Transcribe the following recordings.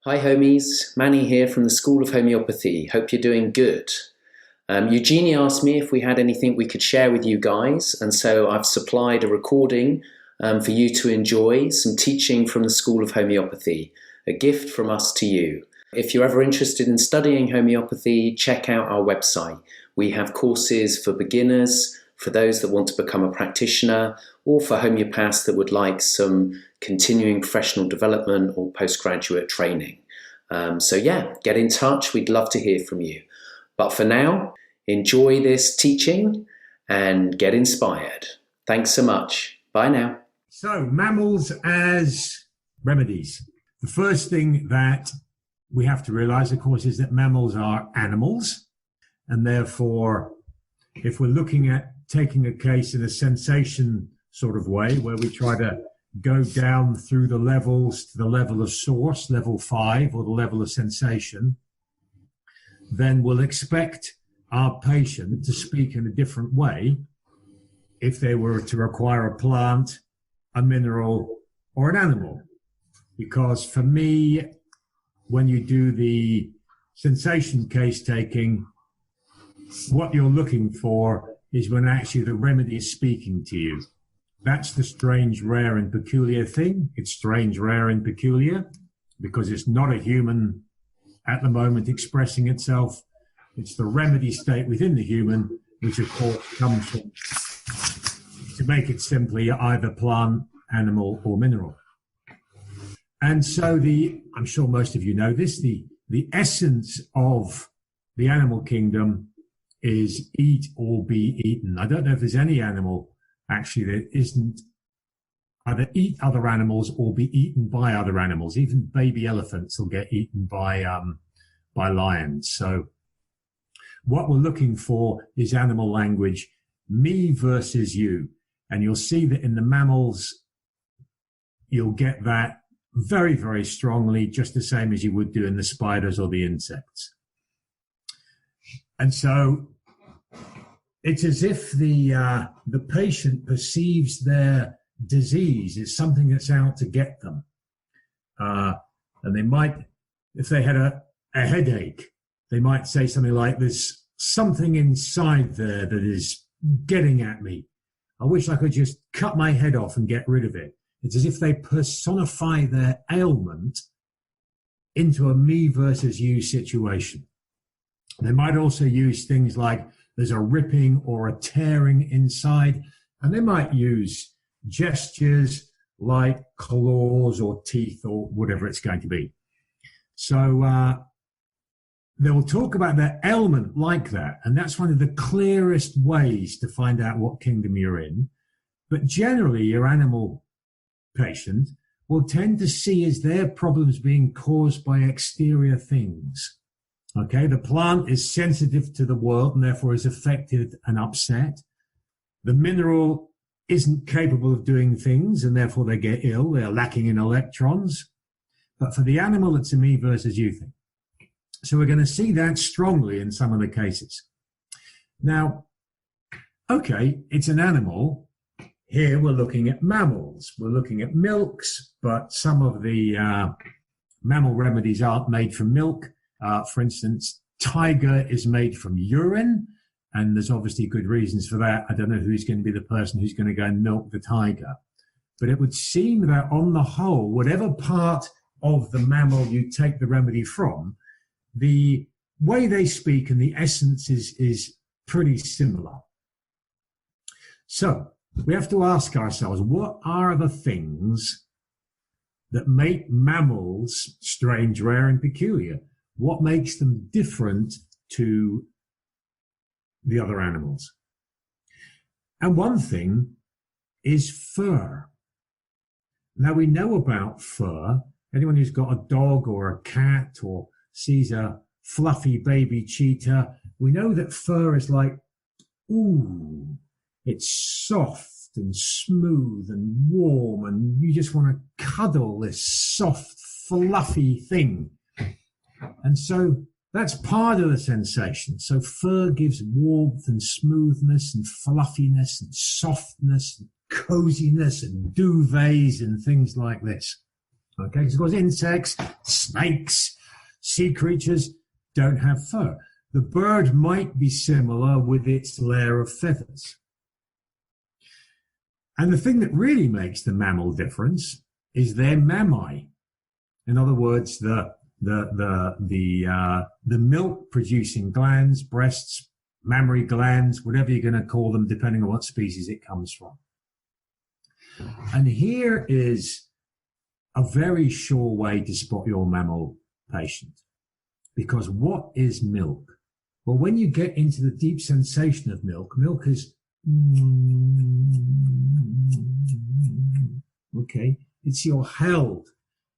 Hi homies, Manny here from the School of Homeopathy. Hope you're doing good. Eugenie asked me if we had anything we could share with you guys, and so I've supplied a recording for you to enjoy, some teaching from the School of Homeopathy, a gift from us to you. If you're ever interested in studying homeopathy, check out our website. We have courses for beginners, for those that want to become a practitioner, or for homeopaths that would like some continuing professional development or postgraduate training. Get in touch. We'd love to hear from you. But for now, enjoy this teaching and get inspired. Thanks so much. Bye now. So, mammals as remedies. The first thing that we have to realize, of course, is that mammals are animals. And therefore, if we're looking at taking a case in a sensation sort of way, where we try to go down through the levels to the level of source, level 5, or the level of sensation, then we'll expect our patient to speak in a different way if they were to require a plant, a mineral, or an animal. Because for me, when you do the sensation case taking, what you're looking for is when actually the remedy is speaking to you. That's the strange, rare, and peculiar thing. It's strange, rare, and peculiar because it's not a human at the moment expressing itself. It's the remedy state within the human, which of course comes from, to make it simply, either plant, animal, or mineral. And so I'm sure most of you know this, the essence of the animal kingdom is eat or be eaten. I don't know if there's any animal actually that isn't either eat other animals or be eaten by other animals. Even baby elephants will get eaten by lions. So what we're looking for is animal language, me versus you. And you'll see that in the mammals, you'll get that very, very strongly, just the same as you would do in the spiders or the insects. And so it's as if the patient perceives their disease as something that's out to get them. And they might, if they had a headache, they might say something like, there's something inside there that is getting at me. I wish I could just cut my head off and get rid of it. It's as if they personify their ailment into a me versus you situation. They might also use things like there's a ripping or a tearing inside, and they might use gestures like claws or teeth or whatever it's going to be. So they will talk about their ailment like that, and that's one of the clearest ways to find out what kingdom you're in. But generally, your animal patient will tend to see as their problems being caused by exterior things. Okay, the plant is sensitive to the world and therefore is affected and upset. The mineral isn't capable of doing things and therefore they get ill. They're lacking in electrons. But for the animal, it's a me versus you thing. So we're going to see that strongly in some of the cases. Now, okay, it's an animal. Here we're looking at mammals. We're looking at milks, but some of the mammal remedies aren't made from milk. For instance, tiger is made from urine, and there's obviously good reasons for that. I don't know who's going to be the person who's going to go and milk the tiger. But it would seem that on the whole, whatever part of the mammal you take the remedy from, the way they speak and the essence is pretty similar. So we have to ask ourselves, what are the things that make mammals strange, rare, and peculiar? What makes them different to the other animals? And one thing is fur. Now we know about fur. Anyone who's got a dog or a cat or sees a fluffy baby cheetah, we know that fur is like, ooh, it's soft and smooth and warm, and you just want to cuddle this soft, fluffy thing. And so that's part of the sensation. So fur gives warmth and smoothness and fluffiness and softness and coziness and duvets and things like this. Okay, because insects, snakes, sea creatures don't have fur. The bird might be similar with its layer of feathers. And the thing that really makes the mammal difference is their mammae. In other words, the milk producing glands, breasts, mammary glands, whatever you're going to call them, depending on what species it comes from. And here is a very sure way to spot your mammal patient. Because what is milk? Well, when you get into the deep sensation of milk, milk is, okay, it's you're held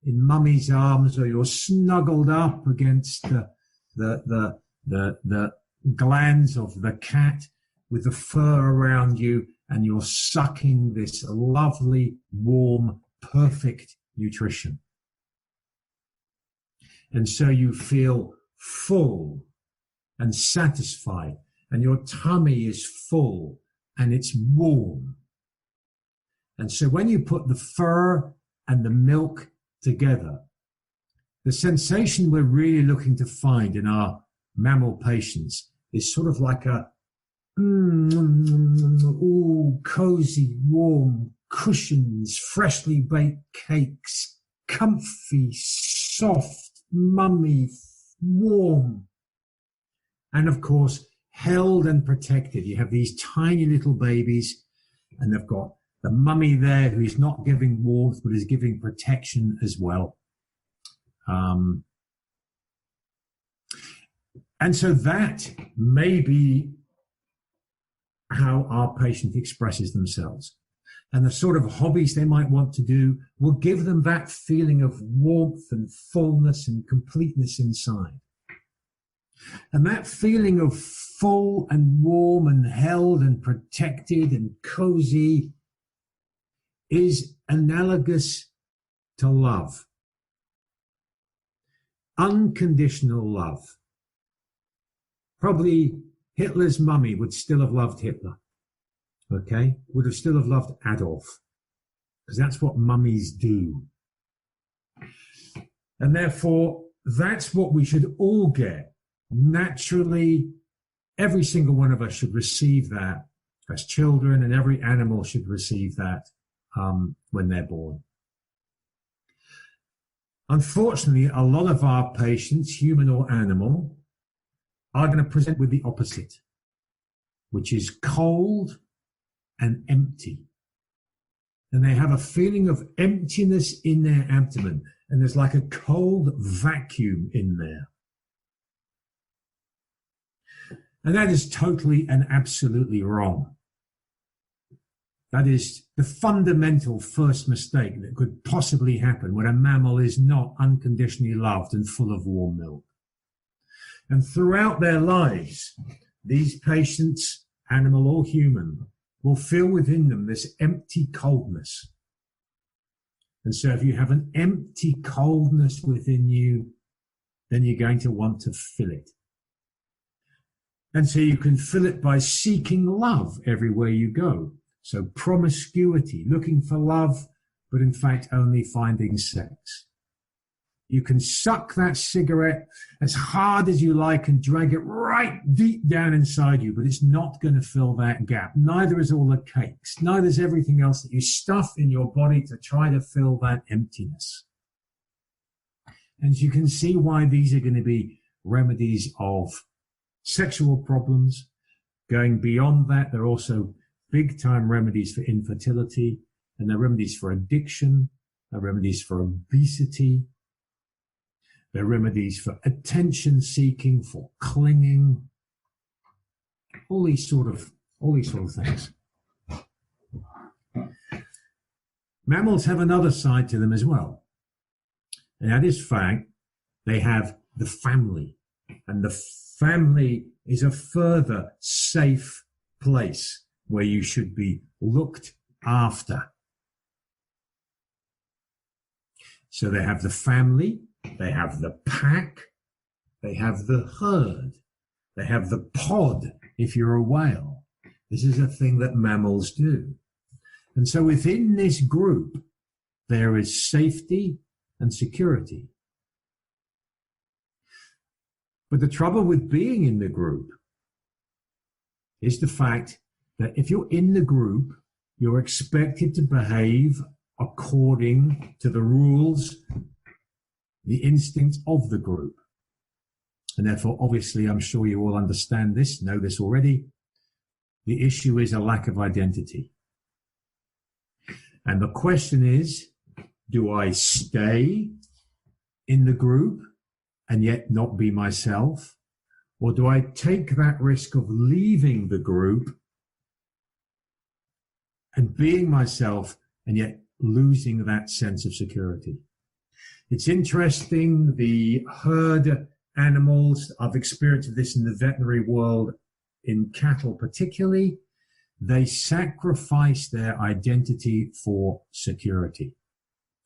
in mummy's arms, or you're snuggled up against the glands of the cat with the fur around you, and you're sucking this lovely, warm, perfect nutrition. And so you feel full and satisfied, and your tummy is full and it's warm. And so when you put the fur and the milk together, the sensation we're really looking to find in our mammal patients is sort of like a cozy, warm cushions, freshly baked cakes, comfy, soft, mummy, warm. And of course, held and protected. You have these tiny little babies, and they've got the mummy there who is not giving warmth, but is giving protection as well. And so that may be how our patient expresses themselves. And the sort of hobbies they might want to do will give them that feeling of warmth and fullness and completeness inside. And that feeling of full and warm and held and protected and cozy is analogous to love. Unconditional love. Probably Hitler's mummy would still have loved Hitler. Okay? Would have still have loved Adolf. Because that's what mummies do. And therefore, that's what we should all get. Naturally, every single one of us should receive that as children, and every animal should receive that when they're born. Unfortunately, a lot of our patients, human or animal, are going to present with the opposite, which is cold and empty. And they have a feeling of emptiness in their abdomen, and there's like a cold vacuum in there. And that is totally and absolutely wrong. That is the fundamental first mistake that could possibly happen when a mammal is not unconditionally loved and full of warm milk. And throughout their lives, these patients, animal or human, will feel within them this empty coldness. And so if you have an empty coldness within you, then you're going to want to fill it. And so you can fill it by seeking love everywhere you go. So promiscuity, looking for love, but in fact only finding sex. You can suck that cigarette as hard as you like and drag it right deep down inside you, but it's not going to fill that gap. Neither is all the cakes. Neither is everything else that you stuff in your body to try to fill that emptiness. And you can see why these are going to be remedies of sexual problems. Going beyond that, they're also big-time remedies for infertility, and they're remedies for addiction, they're remedies for obesity, they're remedies for attention-seeking, for clinging, all these sort of things. Mammals have another side to them as well, and that is fact they have the family, and the family is a further safe place where you should be looked after. So they have the family, they have the pack, they have the herd, they have the pod if you're a whale. This is a thing that mammals do. And so within this group, there is safety, and security. But the trouble with being in the group is the fact that if you're in the group, you're expected to behave according to the rules, the instincts of the group. And therefore, obviously, I'm sure you all understand this, know this already. The issue is a lack of identity. And the question is, do I stay in the group and yet not be myself? Or do I take that risk of leaving the group and being myself and yet losing that sense of security? It's interesting, the herd animals, I've experienced this in the veterinary world, in cattle particularly, they sacrifice their identity for security.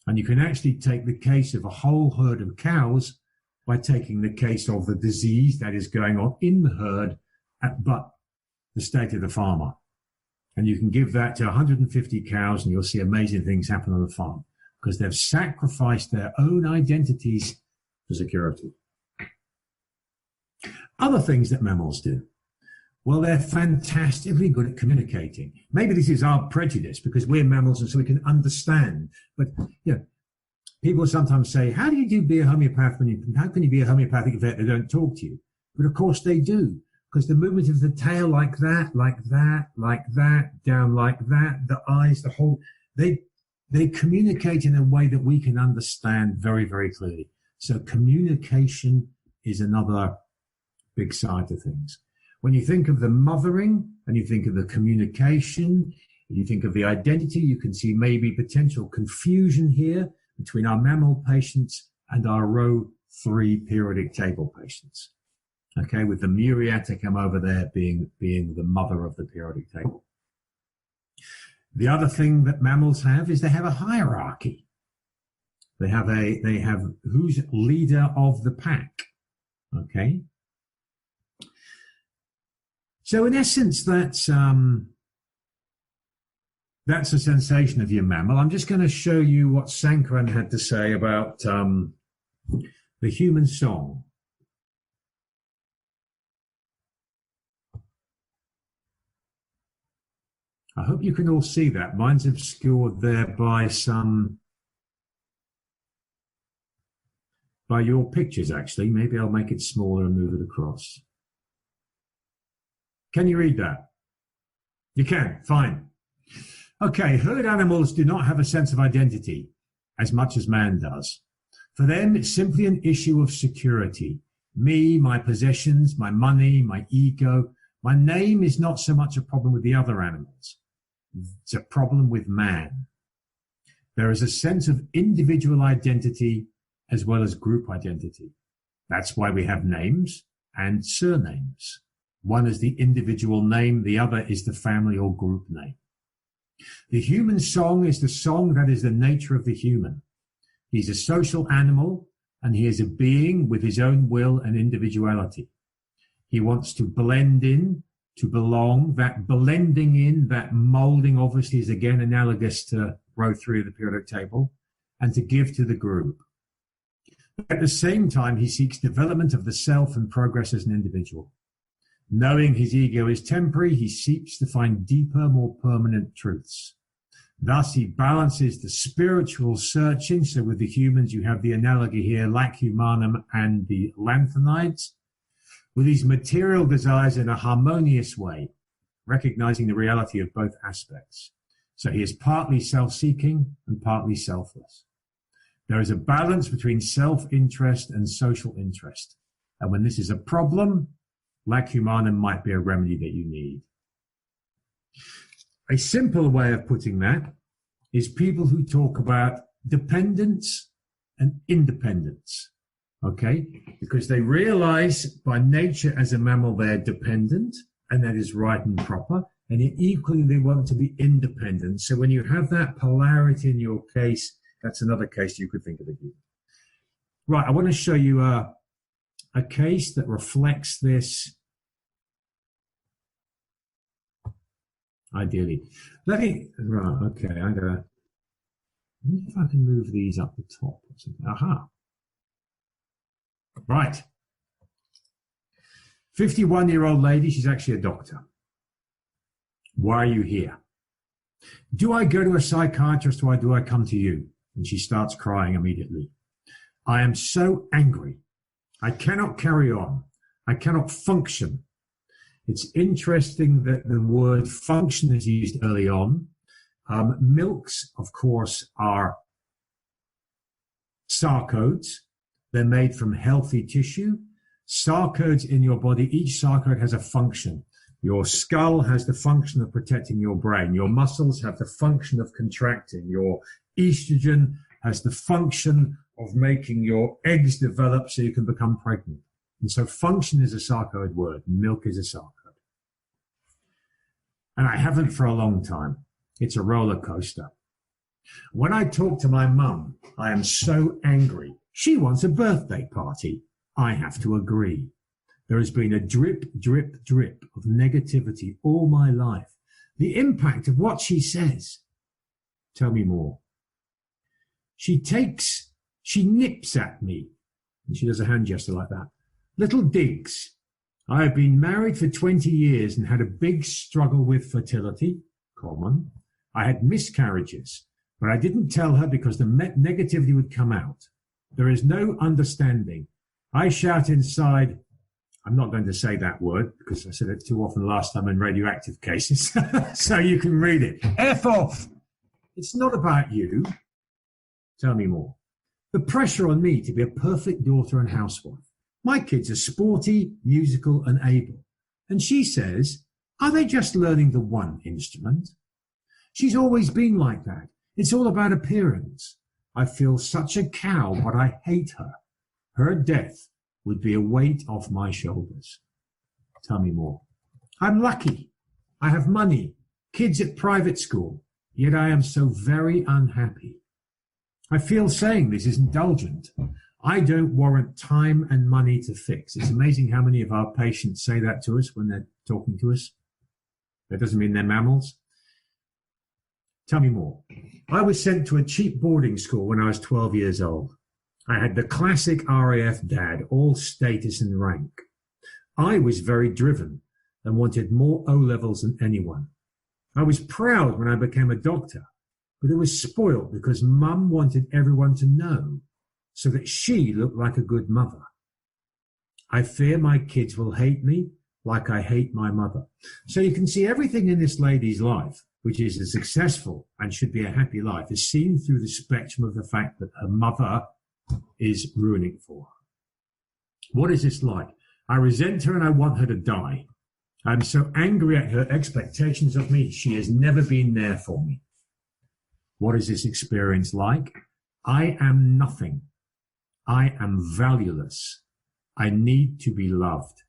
And you can actually take the case of a whole herd of cows by taking the case of the disease that is going on in the herd, but the state of the farmer. And you can give that to 150 cows and you'll see amazing things happen on the farm because they've sacrificed their own identities for security. Other things that mammals do. Well, they're fantastically good at communicating. Maybe this is our prejudice because we're mammals and so we can understand. But, you know, people sometimes say, how do you be a homeopath how can you be a homeopathic vet that don't talk to you? But of course they do, because the movement of the tail like that, down like that, the eyes, the whole, they communicate in a way that we can understand very, very clearly. So communication is another big side to things. When you think of the mothering and you think of the communication, and you think of the identity, you can see maybe potential confusion here between our mammal patients and our row 3 periodic table patients. Okay, with the muriaticum over there being the mother of the periodic table. The other thing that mammals have is they have a hierarchy. They have who's leader of the pack. Okay. So in essence, that's a sensation of your mammal. I'm just going to show you what Sankaran had to say about the human song. I hope you can all see that. Mine's obscured there by your pictures, actually. Maybe I'll make it smaller and move it across. Can you read that? You can, fine. Okay, herd animals do not have a sense of identity as much as man does. For them, it's simply an issue of security. Me, my possessions, my money, my ego. My name is not so much a problem with the other animals. It's a problem with man. There is a sense of individual identity as well as group identity. That's why we have names and surnames. One is the individual name, the other is the family or group name. The human song is the song that is the nature of the human. He's a social animal and he is a being with his own will and individuality. He wants to blend in, to belong. That blending in, that molding obviously is again analogous to row 3 of the periodic table, and to give to the group. At the same time, he seeks development of the self and progress as an individual. Knowing his ego is temporary, he seeks to find deeper, more permanent truths. Thus, he balances the spiritual searching. So with the humans, you have the analogy here, lac humanum and the lanthanides, with these material desires in a harmonious way, recognizing the reality of both aspects. So he is partly self-seeking and partly selfless. There is a balance between self-interest and social interest. And when this is a problem, lac humanum might be a remedy that you need. A simple way of putting that is people who talk about dependence and independence. Okay, because they realize by nature as a mammal they're dependent, and that is right and proper, and yet equally they want to be independent. So when you have that polarity in your case, that's another case you could think of again. Right, I want to show you a case that reflects this ideally. Right, okay, I'm gonna wonder if I can move these up the top or something. Aha. Right. 51-year-old lady, she's actually a doctor. Why are you here? Do I go to a psychiatrist or do I come to you? And she starts crying immediately. I am so angry. I cannot carry on. I cannot function. It's interesting that the word function is used early on. Milks, of course, are sarcodes. They're made from healthy tissue. Sarcodes in your body, each sarcode has a function. Your skull has the function of protecting your brain. Your muscles have the function of contracting. Your estrogen has the function of making your eggs develop so you can become pregnant. And so function is a sarcode word. Milk is a sarcode. And I haven't for a long time. It's a roller coaster. When I talk to my mum, I am so angry. She wants a birthday party. I have to agree. There has been a drip, drip, drip of negativity all my life. The impact of what she says. Tell me more. She nips at me. And she does a hand gesture like that. Little digs. I have been married for 20 years and had a big struggle with fertility. Common. I had miscarriages, but I didn't tell her because the negativity would come out. There is no understanding. I shout inside, I'm not going to say that word because I said it too often last time in radioactive cases, so you can read it. F off. It's not about you. Tell me more. The pressure on me to be a perfect daughter and housewife. My kids are sporty, musical, and able. And she says, are they just learning the one instrument? She's always been like that. It's all about appearance. I feel such a cow, but I hate her. Her death would be a weight off my shoulders. Tell me more. I'm lucky. I have money, kids at private school, yet I am so very unhappy. I feel saying this is indulgent. I don't warrant time and money to fix. It's amazing how many of our patients say that to us when they're talking to us. That doesn't mean they're mammals. Tell me more. I was sent to a cheap boarding school when I was 12 years old. I had the classic RAF dad, all status and rank. I was very driven and wanted more O-levels than anyone. I was proud when I became a doctor, but it was spoiled because Mum wanted everyone to know so that she looked like a good mother. I fear my kids will hate me like I hate my mother. So you can see everything in this lady's life, which is a successful and should be a happy life, is seen through the spectrum of the fact that her mother is ruining for her. What is this like? I resent her and I want her to die. I'm so angry at her expectations of me. She has never been there for me. What is this experience like? I am nothing. I am valueless. I need to be loved.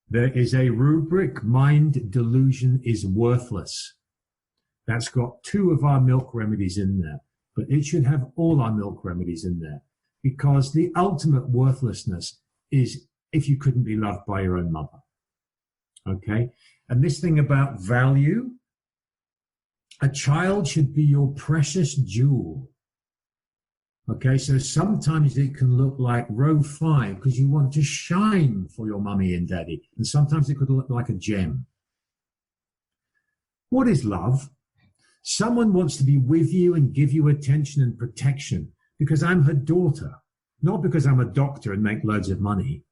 There is a rubric, mind delusion is worthless. That's got 2 of our milk remedies in there, but it should have all our milk remedies in there because the ultimate worthlessness is if you couldn't be loved by your own mother. Okay? And this thing about value, a child should be your precious jewel. Okay, so sometimes it can look like row 5 because you want to shine for your mummy and daddy. And sometimes it could look like a gem. What is love? Someone wants to be with you and give you attention and protection because I'm her daughter, not because I'm a doctor and make loads of money.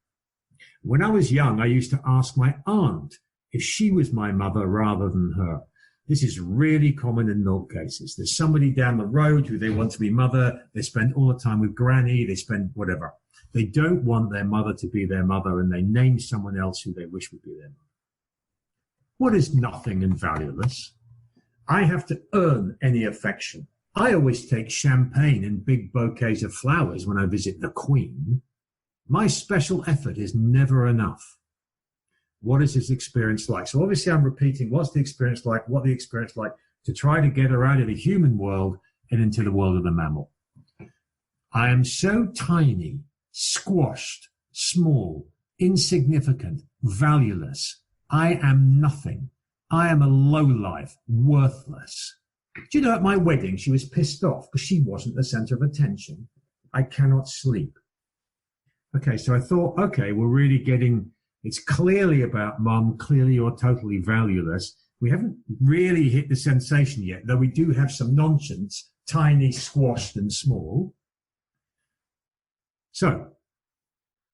When I was young, I used to ask my aunt if she was my mother rather than her. This is really common in milk cases. There's somebody down the road who they want to be mother. They spend all the time with granny. They spend whatever. They don't want their mother to be their mother, and they name someone else who they wish would be their mother. What is nothing and valueless? I have to earn any affection. I always take champagne and big bouquets of flowers when I visit the Queen. My special effort is never enough. What is this experience like? So obviously I'm repeating what's the experience like, what the experience like to try to get her out of the human world and into the world of the mammal. I am so tiny, squashed, small, insignificant, valueless. I am nothing. I am a lowlife, worthless. Do you know, at my wedding, she was pissed off because she wasn't the center of attention. I cannot sleep. Okay, so I thought, okay, we're really getting, it's clearly about mum, clearly you're totally valueless. We haven't really hit the sensation yet, though we do have some nonsense, tiny, squashed and small. So,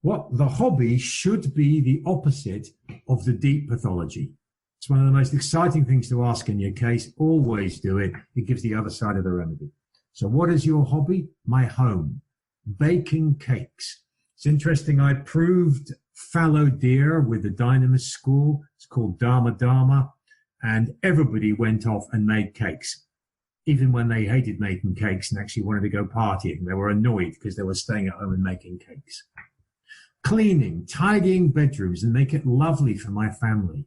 what the hobby should be the opposite of the deep pathology. It's one of the most exciting things to ask in your case. Always do it. It gives the other side of the remedy. So what is your hobby? My home. Baking cakes. It's interesting. I proved fallow deer with the Dynamis school. It's called Dharma Dharma. And everybody went off and made cakes. Even when they hated making cakes and actually wanted to go partying, they were annoyed because they were staying at home and making cakes. Cleaning, tidying bedrooms and make it lovely for my family.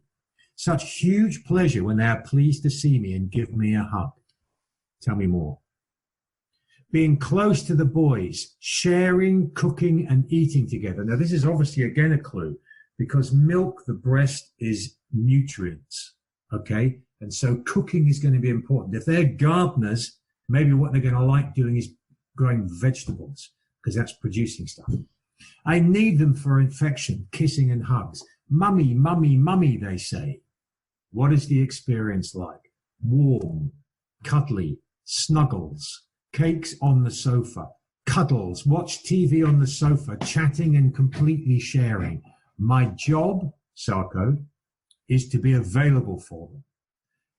Such huge pleasure when they are pleased to see me and give me a hug. Tell me more. Being close to the boys, sharing, cooking and eating together. Now this is obviously again a clue because milk, the breast, is nutrients. Okay? And so cooking is going to be important. If they're gardeners, maybe what they're going to like doing is growing vegetables because that's producing stuff. I need them for affection, kissing and hugs. Mummy, mummy, mummy, they say. What is the experience like? Warm, cuddly, snuggles, cakes on the sofa, cuddles, watch TV on the sofa, chatting and completely sharing. My job, Sarko, is to be available for them.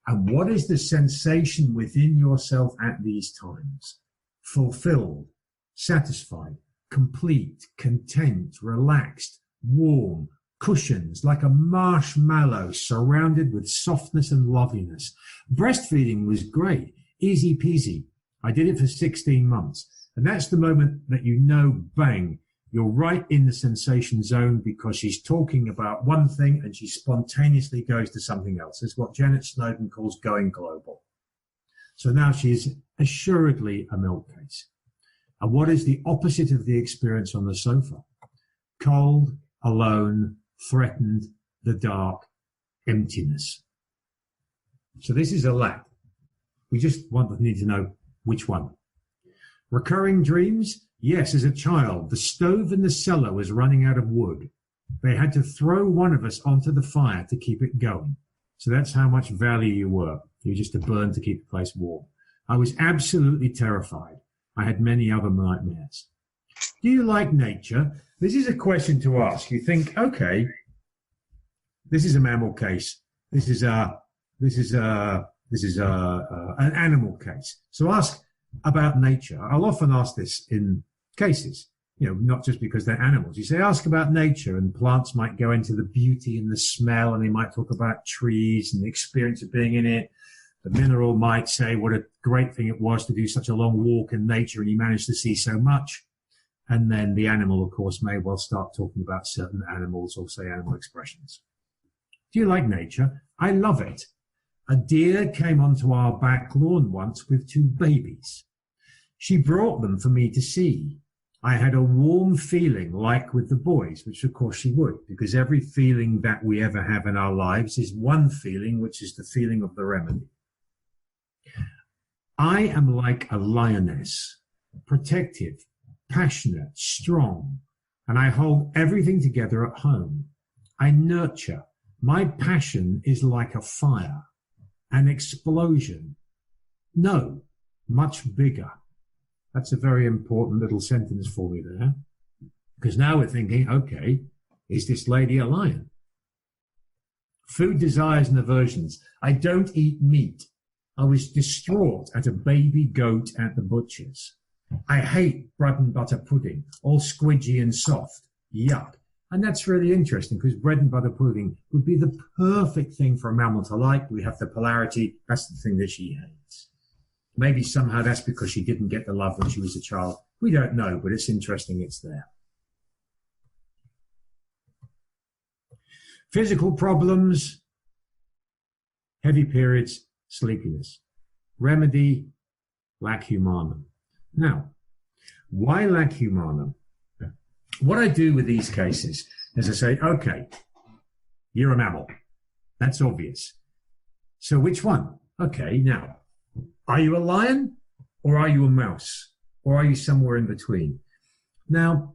And what is the sensation within yourself at these times? Fulfilled, satisfied, complete, content, relaxed, warm, cushions like a marshmallow surrounded with softness and loveliness. Breastfeeding was great, easy peasy. I did it for 16 months. And that's the moment that you know, bang, you're right in the sensation zone because she's talking about one thing and she spontaneously goes to something else. It's what Janet Snowden calls going global. So now she's assuredly a milk case. And what is the opposite of the experience on the sofa? Cold, alone, threatened, the dark, emptiness. So this is a lack. We just need to know which one. Recurring dreams? Yes, as a child, the stove in the cellar was running out of wood. They had to throw one of us onto the fire to keep it going. So that's how much value you were. You were just to burn to keep the place warm. I was absolutely terrified. I had many other nightmares. Do you like nature? This is a question to ask. You think, okay, this is a mammal case. This is an animal case. So ask about nature. I'll often ask this in cases, not just because they're animals. You say, ask about nature, and plants might go into the beauty and the smell, and they might talk about trees and the experience of being in it. The mineral might say what a great thing it was to do such a long walk in nature and you managed to see so much. And then the animal, of course, may well start talking about certain animals or say animal expressions. Do you like nature? I love it. A deer came onto our back lawn once with 2 babies. She brought them for me to see. I had a warm feeling like with the boys, which of course she would, because every feeling that we ever have in our lives is one feeling, which is the feeling of the remedy. I am like a lioness, protective, passionate, strong, and I hold everything together at home. I nurture. My passion is like a fire, an explosion. No, much bigger. That's a very important little sentence for me there, because now we're thinking, okay, is this lady a lion? Food desires and aversions. I don't eat meat. I was distraught at a baby goat at the butcher's. I hate bread and butter pudding, all squidgy and soft. Yuck. And that's really interesting because bread and butter pudding would be the perfect thing for a mammal to like. We have the polarity. That's the thing that she hates. Maybe somehow that's because she didn't get the love when she was a child. We don't know, but it's interesting it's there. Physical problems, heavy periods, sleepiness. Remedy, lac humanum. Now, why lac humanum? What I do with these cases is I say, okay, you're a mammal. That's obvious. So which one? Okay, now, Are you a lion or are you a mouse? Or are you somewhere in between? Now,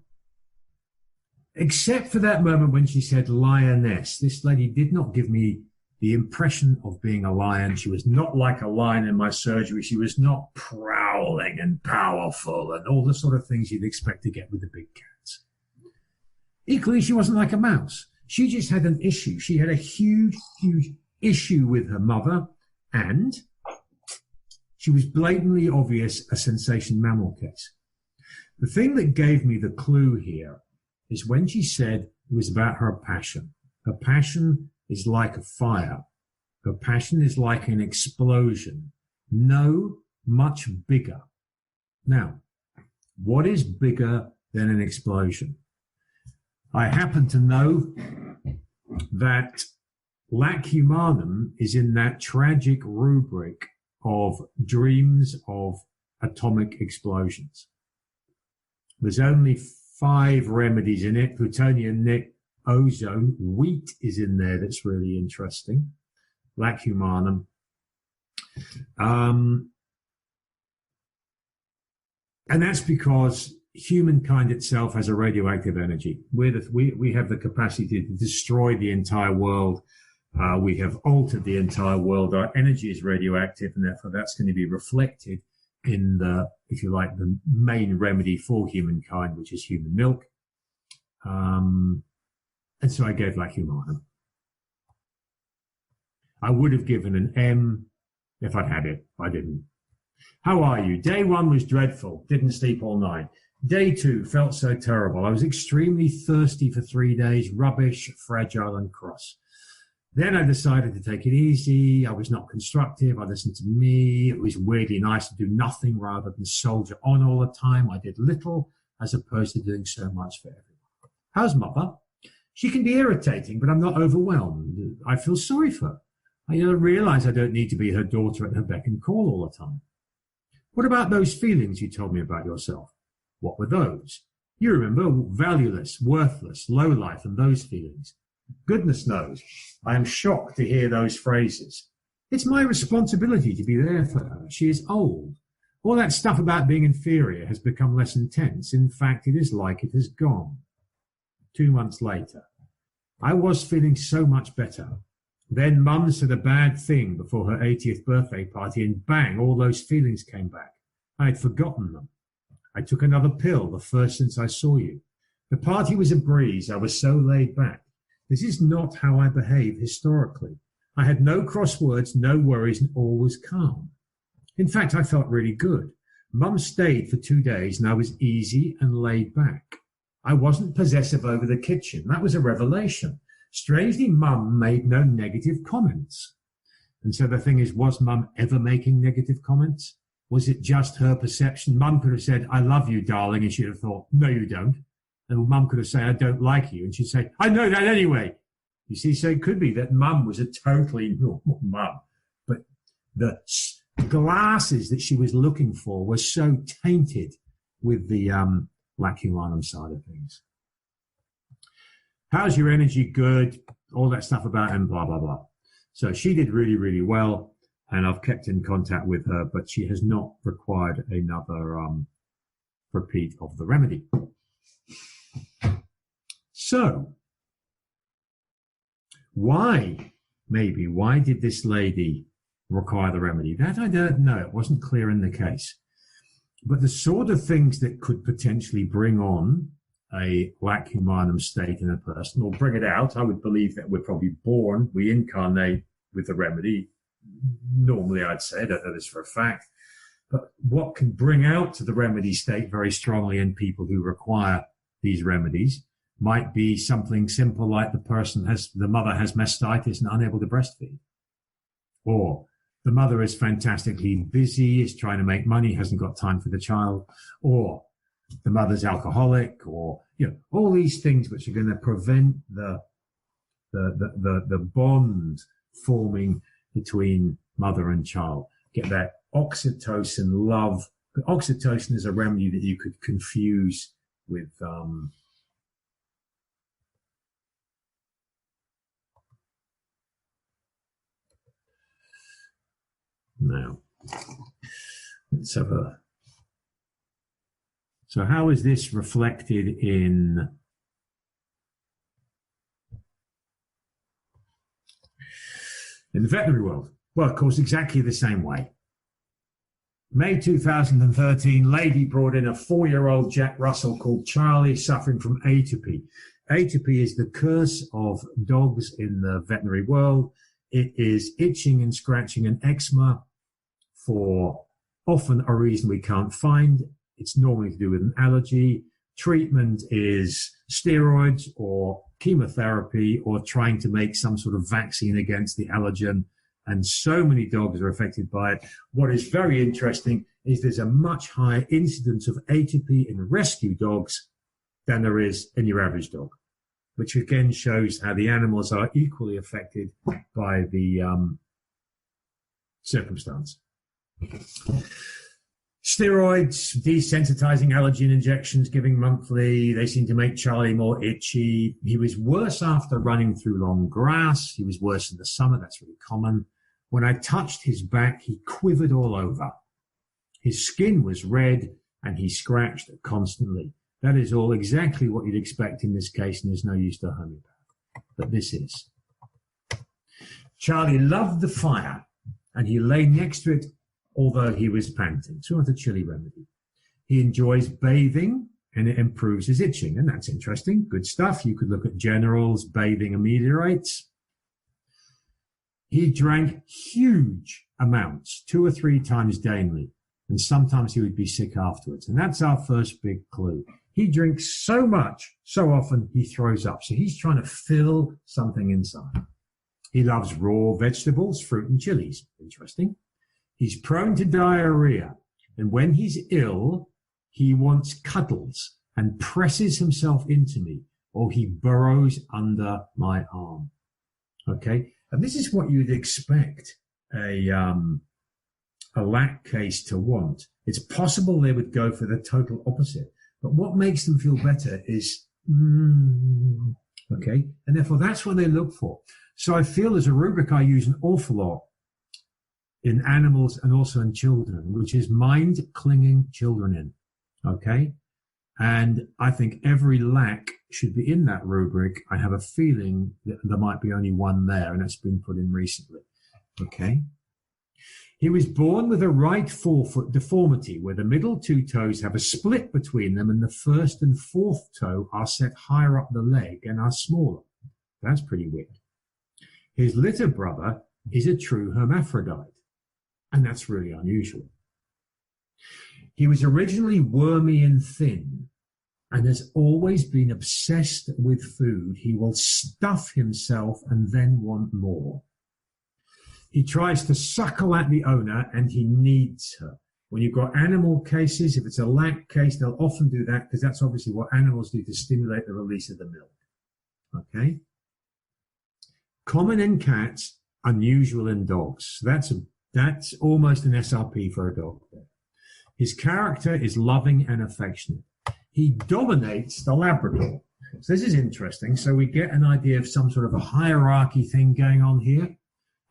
except for that moment when she said lioness, this lady did not give me the impression of being a lion. She was not like a lion in my surgery. She was not prowling and powerful and all the sort of things you'd expect to get with the big cats. Equally, she wasn't like a mouse. She just had an issue. She had a huge, huge issue with her mother, and she was blatantly obvious a sensation mammal case. The thing that gave me the clue here is when she said it was about her passion. Her passion is like a fire. Her passion is like an explosion. No, much bigger. Now, what is bigger than an explosion? I happen to know that lac humanum is in that tragic rubric of dreams of atomic explosions. There's only 5 remedies in it: plutonium, nick, ozone. Wheat is in there that's really interesting. Lac humanum. And that's because humankind itself has a radioactive energy. We have the capacity to destroy the entire world. We have altered the entire world. Our energy is radioactive, and therefore that's going to be reflected in the, if you like, the main remedy for humankind, which is human milk. And so I gave lac humanum. I would have given an M if I'd had it. I didn't. How are you? Day 1 was dreadful. Didn't sleep all night. Day 2 felt so terrible. I was extremely thirsty for 3 days, rubbish, fragile and cross. Then I decided to take it easy. I was not constructive. I listened to me. It was weirdly nice to do nothing rather than soldier on all the time. I did little as opposed to doing so much for everyone. How's mother? She can be irritating, but I'm not overwhelmed. I feel sorry for her. I realize I don't need to be her daughter at her beck and call all the time. What about those feelings you told me about yourself? What were those? You remember, valueless, worthless, low life, and those feelings. Goodness knows, I am shocked to hear those phrases. It's my responsibility to be there for her. She is old. All that stuff about being inferior has become less intense. In fact, it is like it has gone. 2 months later, I was feeling so much better. Then Mum said a bad thing before her 80th birthday party, and bang, all those feelings came back. I had forgotten them. I took another pill, the first since I saw you. The party was a breeze. I was so laid back. This is not how I behave historically. I had no crosswords, no worries, and all was calm. In fact, I felt really good. Mum stayed for 2 days, and I was easy and laid back. I wasn't possessive over the kitchen. That was a revelation. Strangely, Mum made no negative comments. And so the thing is, was Mum ever making negative comments? Was it just her perception? Mum could have said, I love you, darling, and she'd have thought, no, you don't. And Mum could have said, I don't like you. And she'd say, I know that anyway. You see, so it could be that Mum was a totally normal Mum. But the glasses that she was looking for were so tainted with the lac humanum side of things. How's your energy? Good. All that stuff about and blah, blah, blah. So she did really, really well. And I've kept in contact with her, but she has not required another repeat of the remedy. So why did this lady require the remedy? That I don't know. It wasn't clear in the case. But the sort of things that could potentially bring on a lac humanum state in a person, or bring it out, I would believe that we're probably born, we incarnate with the remedy. Normally, I'd say, I don't know this for a fact. But what can bring out the remedy state very strongly in people who require these remedies might be something simple like the mother has mastitis and unable to breastfeed. Or the mother is fantastically busy, is trying to make money, hasn't got time for the child. Or the mother's alcoholic, or all these things which are going to prevent the bond forming between mother and child. Get that oxytocin love. But oxytocin is a remedy that you could confuse with now. Let's have a. So how is this reflected in the veterinary world? Well, of course, exactly the same way. May 2013, lady brought in a 4-year-old Jack Russell called Charlie, suffering from atopy. Atopy is the curse of dogs in the veterinary world. It is itching and scratching and eczema for often a reason we can't find. It's normally to do with an allergy. Treatment is steroids or chemotherapy or trying to make some sort of vaccine against the allergen. And so many dogs are affected by it. What is very interesting is there's a much higher incidence of atopy in rescue dogs than there is in your average dog, which again shows how the animals are equally affected by the circumstance. Steroids, desensitizing allergen injections, giving monthly, they seem to make Charlie more itchy. He was worse after running through long grass. He was worse in the summer. That's really common. When I touched his back, he quivered all over. His skin was red and he scratched constantly. That is all exactly what you'd expect in this case, and there's no use to a homeopath. But this is. Charlie loved the fire and he lay next to it although he was panting. So it's a chilly remedy. He enjoys bathing and it improves his itching, and that's interesting. Good stuff. You could look at generals, bathing ameliorates. He drank huge amounts, 2 or 3 times daily, and sometimes he would be sick afterwards. And that's our first big clue. He drinks so much, so often he throws up. So he's trying to fill something inside. He loves raw vegetables, fruit and chilies. Interesting. He's prone to diarrhea. And when he's ill, he wants cuddles and presses himself into me, or he burrows under my arm. Okay. And this is what you'd expect a lack case to want. It's possible they would go for the total opposite. But what makes them feel better is, okay. And therefore that's what they look for. So I feel there's a rubric I use an awful lot in animals and also in children, which is mind clinging children in. Okay. And I think every lack should be in that rubric. I have a feeling that there might be only one there, and that's been put in recently. Okay. He was born with a right forefoot deformity where the middle 2 toes have a split between them and the first and fourth toe are set higher up the leg and are smaller. That's pretty weird. His litter brother is a true hermaphrodite, and that's really unusual. He was originally wormy and thin and has always been obsessed with food. He will stuff himself and then want more. He tries to suckle at the owner and he needs her. When you've got animal cases, if it's a lack case, they'll often do that because that's obviously what animals do to stimulate the release of the milk. Okay? Common in cats, unusual in dogs. That's almost an SRP for a dog. His character is loving and affectionate. He dominates the Labrador. So this is interesting. So we get an idea of some sort of a hierarchy thing going on here.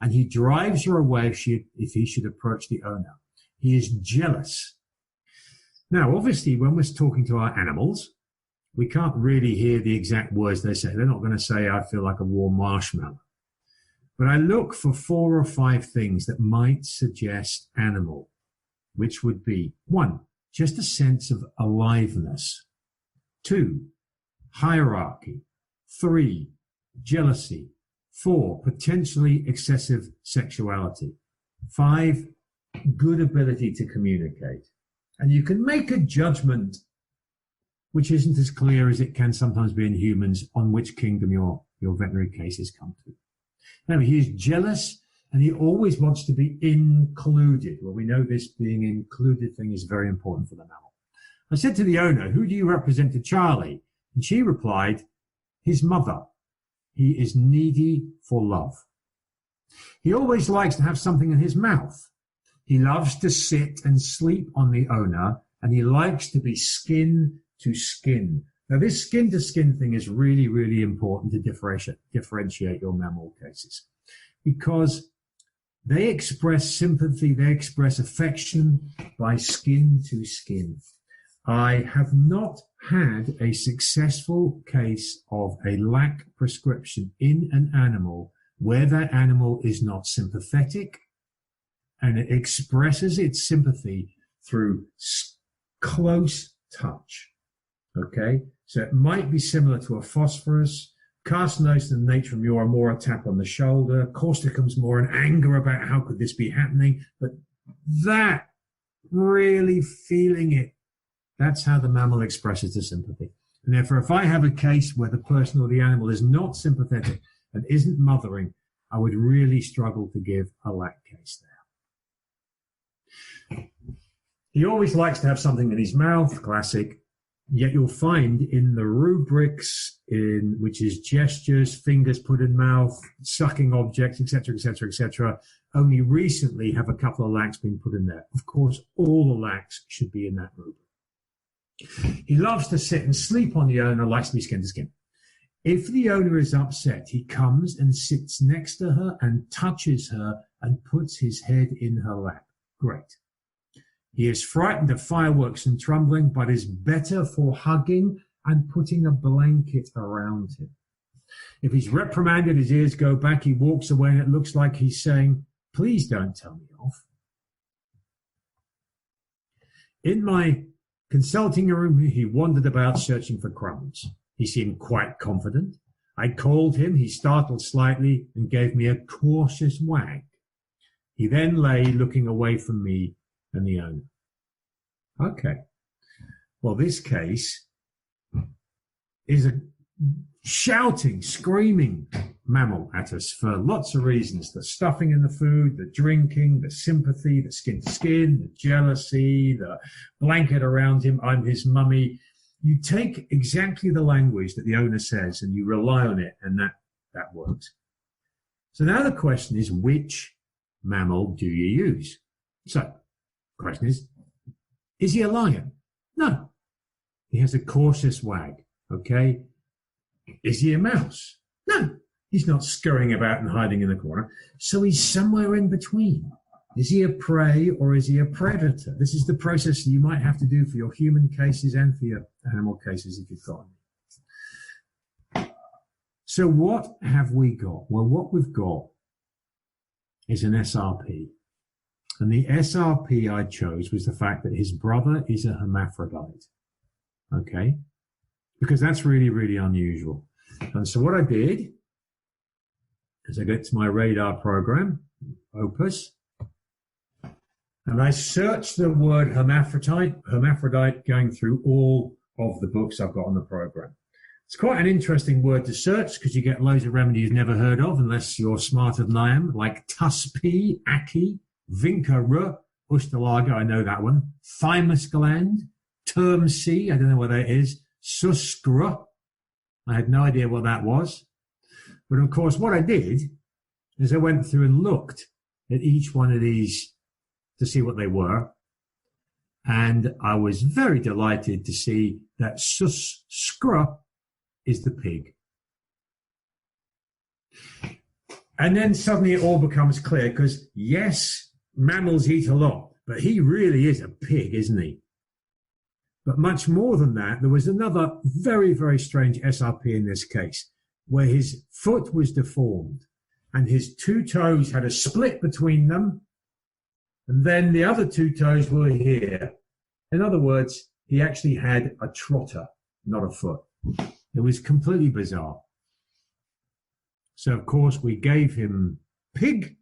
And he drives her away if he should approach the owner. He is jealous. Now, obviously, when we're talking to our animals, we can't really hear the exact words they say. They're not going to say, I feel like a warm marshmallow. But I look for 4 or 5 things that might suggest animal, which would be 1, just a sense of aliveness. 2, hierarchy. 3, jealousy. 4, potentially excessive sexuality. 5, good ability to communicate. And you can make a judgment, which isn't as clear as it can sometimes be in humans, on which kingdom your veterinary cases come to. Now, he is jealous and he always wants to be included. Well, we know this being included thing is very important for the mammal. I said to the owner, who do you represent to Charlie? And she replied, his mother. He is needy for love. He always likes to have something in his mouth. He loves to sit and sleep on the owner, and he likes to be skin to skin. Now, this skin to skin thing is really, really important to differentiate your mammal cases, because They express sympathy, they express affection by skin to skin. I have not had a successful case of a lack prescription in an animal where that animal is not sympathetic and it expresses its sympathy through close touch. Okay, so it might be similar to a phosphorus. Carcinosis and natrum are more a tap on the shoulder. Causticum's more an anger about how could this be happening. But that really feeling it, that's how the mammal expresses the sympathy. And therefore, if I have a case where the person or the animal is not sympathetic and isn't mothering, I would really struggle to give a lack case there. He always likes to have something in his mouth, classic. Yet you'll find in the rubrics, which is gestures, fingers put in mouth, sucking objects, etc., etc., etc., only recently have a couple of lacks been put in there. Of course, all the lacks should be in that rubric. He loves to sit and sleep on the owner, likes to be skin to skin. If the owner is upset, he comes and sits next to her and touches her and puts his head in her lap. Great. He is frightened of fireworks and trembling, but is better for hugging and putting a blanket around him. If he's reprimanded, his ears go back, he walks away, and it looks like he's saying, please don't tell me off. In my consulting room, he wandered about searching for crumbs. He seemed quite confident. I called him, he startled slightly and gave me a cautious wag. He then lay looking away from me and the owner. Okay. Well, this case is a shouting, screaming mammal at us for lots of reasons. The stuffing in the food, the drinking, the sympathy, the skin to skin, the jealousy, the blanket around him, I'm his mummy. You take exactly the language that the owner says and you rely on it, and that works. So now the question is, which mammal do you use? So the question is he a lion? No. He has a cautious wag, okay? Is he a mouse? No. He's not scurrying about and hiding in the corner. So he's somewhere in between. Is he a prey or is he a predator? This is the process you might have to do for your human cases and for your animal cases if you've got them. So what have we got? Well, what we've got is an SRP. And the SRP I chose was the fact that his brother is a hermaphrodite. Okay? Because that's really, really unusual. And so what I did is I get to my radar program, Opus, and I searched the word hermaphrodite going through all of the books I've got on the program. It's quite an interesting word to search because you get loads of remedies you've never heard of unless you're smarter than I am, like tuspi, aki, Vinca, Ustalaga, I know that one. Thymus gland, term C, I don't know what that is. Suskra, I had no idea what that was. But of course, what I did is I went through and looked at each one of these to see what they were. And I was very delighted to see that Suskra is the pig. And then suddenly it all becomes clear because, yes, mammals eat a lot, but he really is a pig, isn't he? But much more than that, there was another very, very strange SRP in this case, where his foot was deformed and his two toes had a split between them, and then the other two toes were here. In other words, he actually had a trotter, not a foot. It was completely bizarre. So, of course, we gave him pig.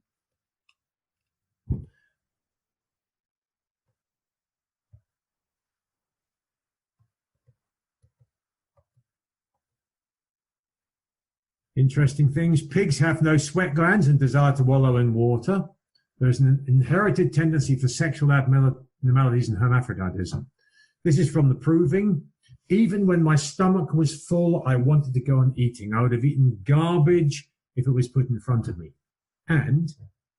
Interesting things. Pigs have no sweat glands and desire to wallow in water. There's an inherited tendency for sexual abnormalities and hermaphroditism. This is from the proving. Even when my stomach was full, I wanted to go on eating. I would have eaten garbage if it was put in front of me. And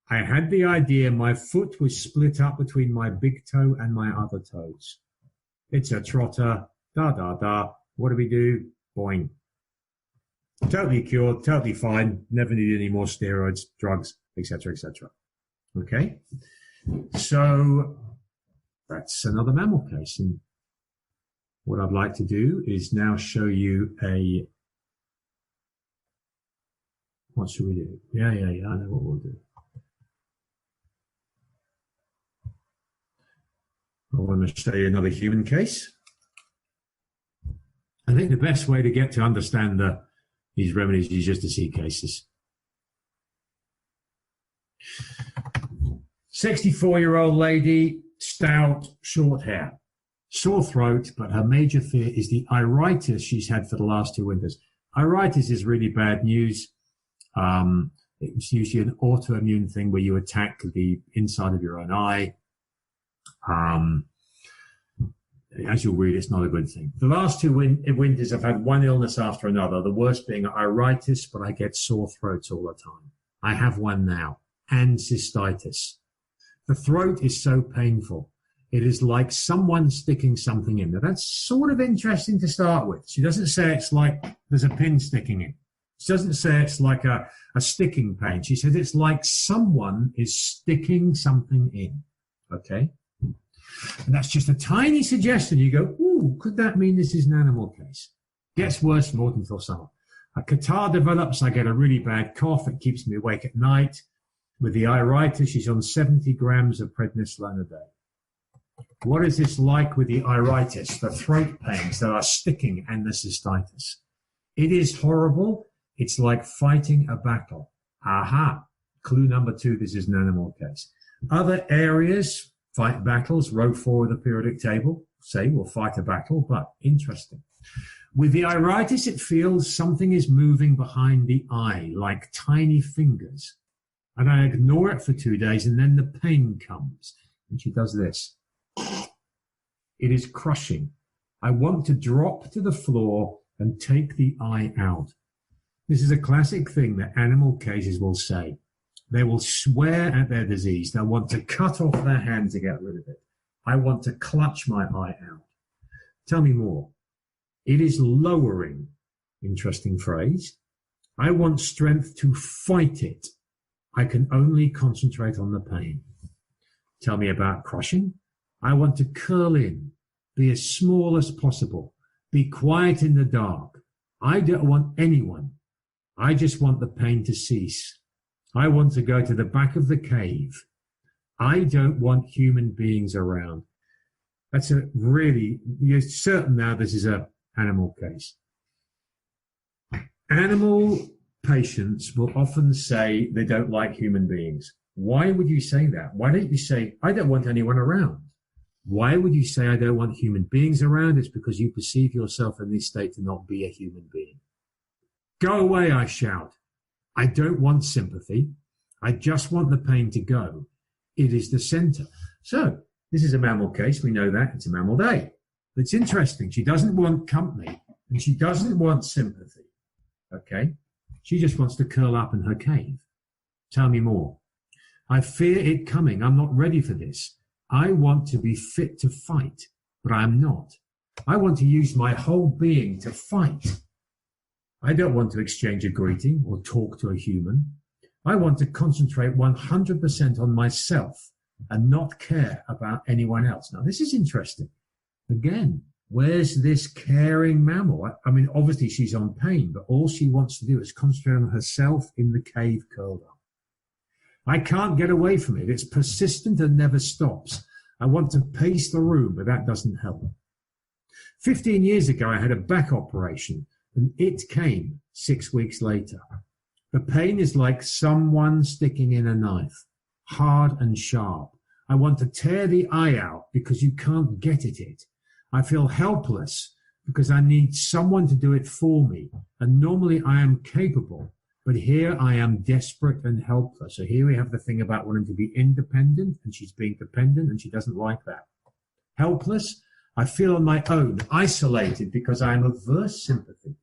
I had the idea my foot was split up between my big toe and my other toes. It's a trotter, da. What do we do? Boing. Totally cured, totally fine, never need any more steroids, drugs, etc., etc. Okay, so that's another mammal case. And what I'd like to do is now show you what should we do? Yeah, I know what we'll do. I want to show you another human case. I think the best way to get to understand these remedies is just to see cases. 64-year-old lady, stout, short hair, sore throat, but her major fear is the iritis she's had for the last 2 winters. Iritis is really bad news. It's usually an autoimmune thing where you attack the inside of your own eye. As you'll read, it's not a good thing. The last 2 winters, I've had one illness after another, the worst being iritis, but I get sore throats all the time. I have one now, and cystitis. The throat is so painful. It is like someone sticking something in. Now, that's sort of interesting to start with. She doesn't say it's like there's a pin sticking in. She doesn't say it's like a sticking pain. She says it's like someone is sticking something in. Okay? And that's just a tiny suggestion. You go, ooh, could that mean this is an animal case? Gets worse from autumn till summer. A catarrh develops. I get a really bad cough. It keeps me awake at night. With the iritis, she's on 70 grams of prednisolone a day. What is this like with the iritis, the throat pains that are sticking, and the cystitis? It is horrible. It's like fighting a battle. Aha. Clue number 2, this is an animal case. Other areas fight battles. Row 4 of the periodic table say we'll fight a battle, but interesting. With the iritis, it feels something is moving behind the eye, like tiny fingers. And I ignore it for 2 days, and then the pain comes. And she does this. It is crushing. I want to drop to the floor and take the eye out. This is a classic thing that animal cases will say. They will swear at their disease. They'll want to cut off their hand to get rid of it. I want to clutch my eye out. Tell me more. It is lowering. Interesting phrase. I want strength to fight it. I can only concentrate on the pain. Tell me about crushing. I want to curl in, be as small as possible, be quiet in the dark. I don't want anyone. I just want the pain to cease. I want to go to the back of the cave. I don't want human beings around. That's a really, you're certain now this is an animal case. Animal patients will often say they don't like human beings. Why would you say that? Why don't you say, I don't want anyone around? Why would you say I don't want human beings around? It's because you perceive yourself in this state to not be a human being. Go away, I shout. I don't want sympathy. I just want the pain to go. It is the center. So this is a mammal case. We know that. It's a mammal day. It's interesting. She doesn't want company and she doesn't want sympathy. Okay? She just wants to curl up in her cave. Tell me more. I fear it coming. I'm not ready for this. I want to be fit to fight, but I'm not. I want to use my whole being to fight. I don't want to exchange a greeting or talk to a human. I want to concentrate 100% on myself and not care about anyone else. Now, this is interesting. Again, where's this caring mammal? I mean, obviously she's on pain, but all she wants to do is concentrate on herself in the cave curled up. I can't get away from it. It's persistent and never stops. I want to pace the room, but that doesn't help. 15 years ago, I had a back operation, and it came 6 weeks later. The pain is like someone sticking in a knife, hard and sharp. I want to tear the eye out because you can't get at it. I feel helpless because I need someone to do it for me, and normally I am capable. But here I am desperate and helpless. So here we have the thing about wanting to be independent, and she's being dependent, and she doesn't like that. Helpless, I feel on my own, isolated because I am averse sympathy.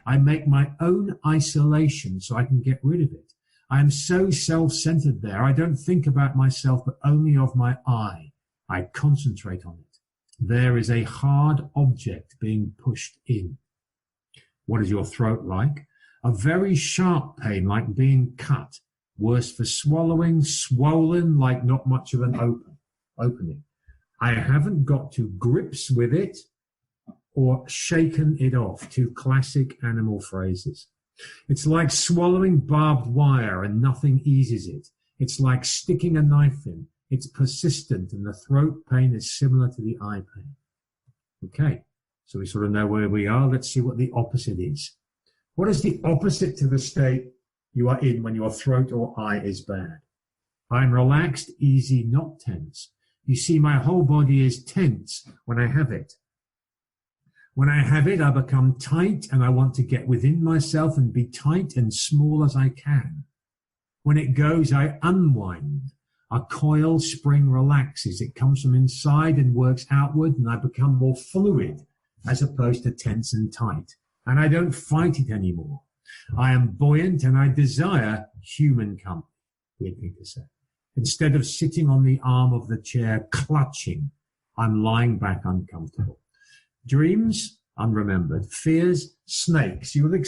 I make my own isolation so I can get rid of it. I am so self-centered there. I don't think about myself, but only of my I. I concentrate on it. There is a hard object being pushed in. What is your throat like? A very sharp pain, like being cut. worse for swallowing, swollen like not much of an opening. I haven't got to grips with it or shaken it off. Two classic animal phrases. It's like swallowing barbed wire and nothing eases it. It's like sticking a knife in. It's persistent, and the throat pain is similar to the eye pain. Okay, so we sort of know where we are. Let's see what the opposite is. What is the opposite to the state you are in when your throat or eye is bad? I'm relaxed, easy, not tense. You see, my whole body is tense when I have it. When I have it, I become tight, and I want to get within myself and be tight and small as I can. When it goes, I unwind. A coil spring relaxes. It comes from inside and works outward, and I become more fluid as opposed to tense and tight. And I don't fight it anymore. I am buoyant, and I desire human company. Weird thing to say. Instead of sitting on the arm of the chair clutching, I'm lying back uncomfortable. Dreams, unremembered. Fears, snakes. You will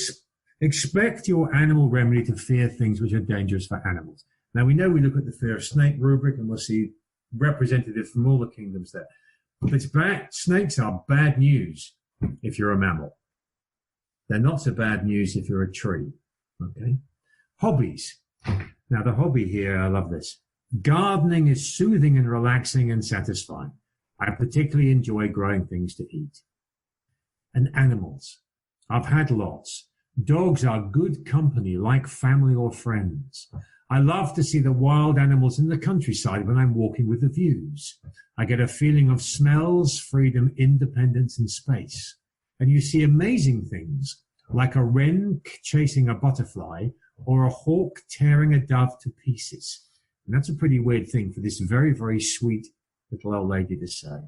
expect your animal remedy to fear things which are dangerous for animals. Now, we know we look at the fear of snake rubric, and we'll see representatives from all the kingdoms there. But it's bad. Snakes are bad news if you're a mammal. They're not so bad news if you're a tree. Okay. Hobbies. Now, the hobby here, I love this. Gardening is soothing and relaxing and satisfying. I particularly enjoy growing things to eat. And animals. I've had lots. Dogs are good company, like family or friends. I love to see the wild animals in the countryside when I'm walking with the views. I get a feeling of smells, freedom, independence, and space. And you see amazing things, like a wren chasing a butterfly or a hawk tearing a dove to pieces. And that's a pretty weird thing for this very, very sweet little old lady to say.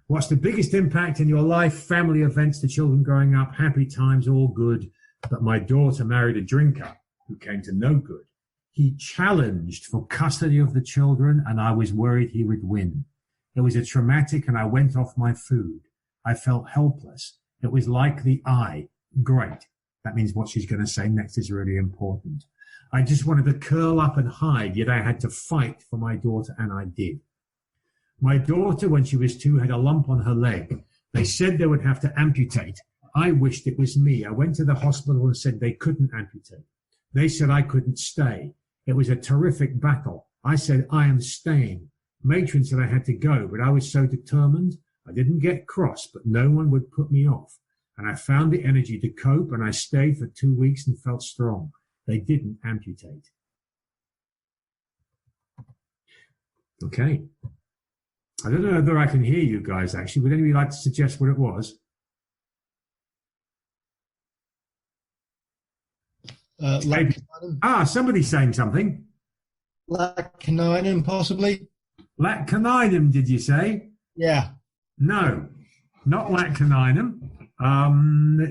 What's the biggest impact in your life? Family events, the children growing up, happy times, all good. But my daughter married a drinker who came to no good. He challenged for custody of the children, and I was worried he would win. It was a traumatic, and I went off my food. I felt helpless. It was like the eye. Great. That means what she's going to say next is really important. I just wanted to curl up and hide, yet I had to fight for my daughter, and I did. My daughter, when she was 2, had a lump on her leg. They said they would have to amputate. I wished it was me. I went to the hospital and said they couldn't amputate. They said I couldn't stay. It was a terrific battle. I said, I am staying. Matron said I had to go, but I was so determined. I didn't get cross, but no one would put me off. And I found the energy to cope, and I stayed for 2 weeks and felt strong. They didn't amputate. Okay. I don't know whether I can hear you guys, actually. Would anybody like to suggest what it was? Somebody's saying something. Laccaninum, possibly. Laccaninum, did you say? Yeah. No, not laccaninum.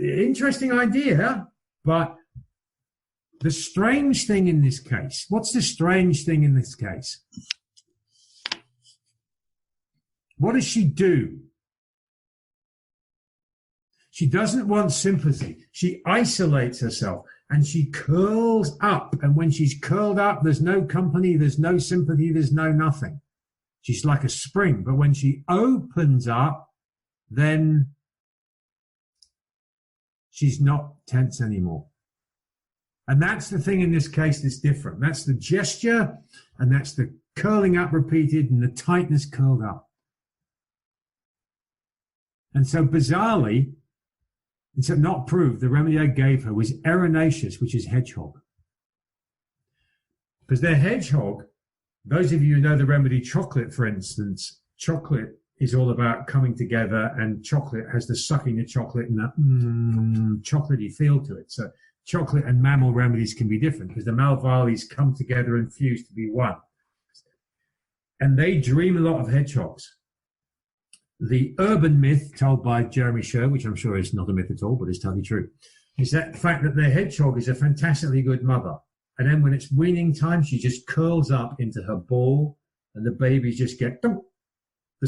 Interesting idea, but the strange thing in this case, what's the strange thing in this case? What does she do? She doesn't want sympathy. She isolates herself and she curls up. And when she's curled up, there's no company, there's no sympathy, there's no nothing. She's like a spring. But when she opens up, then she's not tense anymore. And that's the thing in this case that's different. That's the gesture, and that's the curling up repeated and the tightness curled up. And so bizarrely, it's not proved, the remedy I gave her was erinaceous, which is hedgehog. Because they're hedgehog, those of you who know the remedy chocolate, for instance, chocolate is all about coming together, and chocolate has the sucking the chocolate and that chocolatey feel to it. So chocolate and mammal remedies can be different because the malvalis come together and fuse to be one. And they dream a lot of hedgehogs. The urban myth told by Jeremy Sher, which I'm sure is not a myth at all, but is totally true, is that the fact that the hedgehog is a fantastically good mother. And then when it's weaning time, she just curls up into her ball and the babies just get the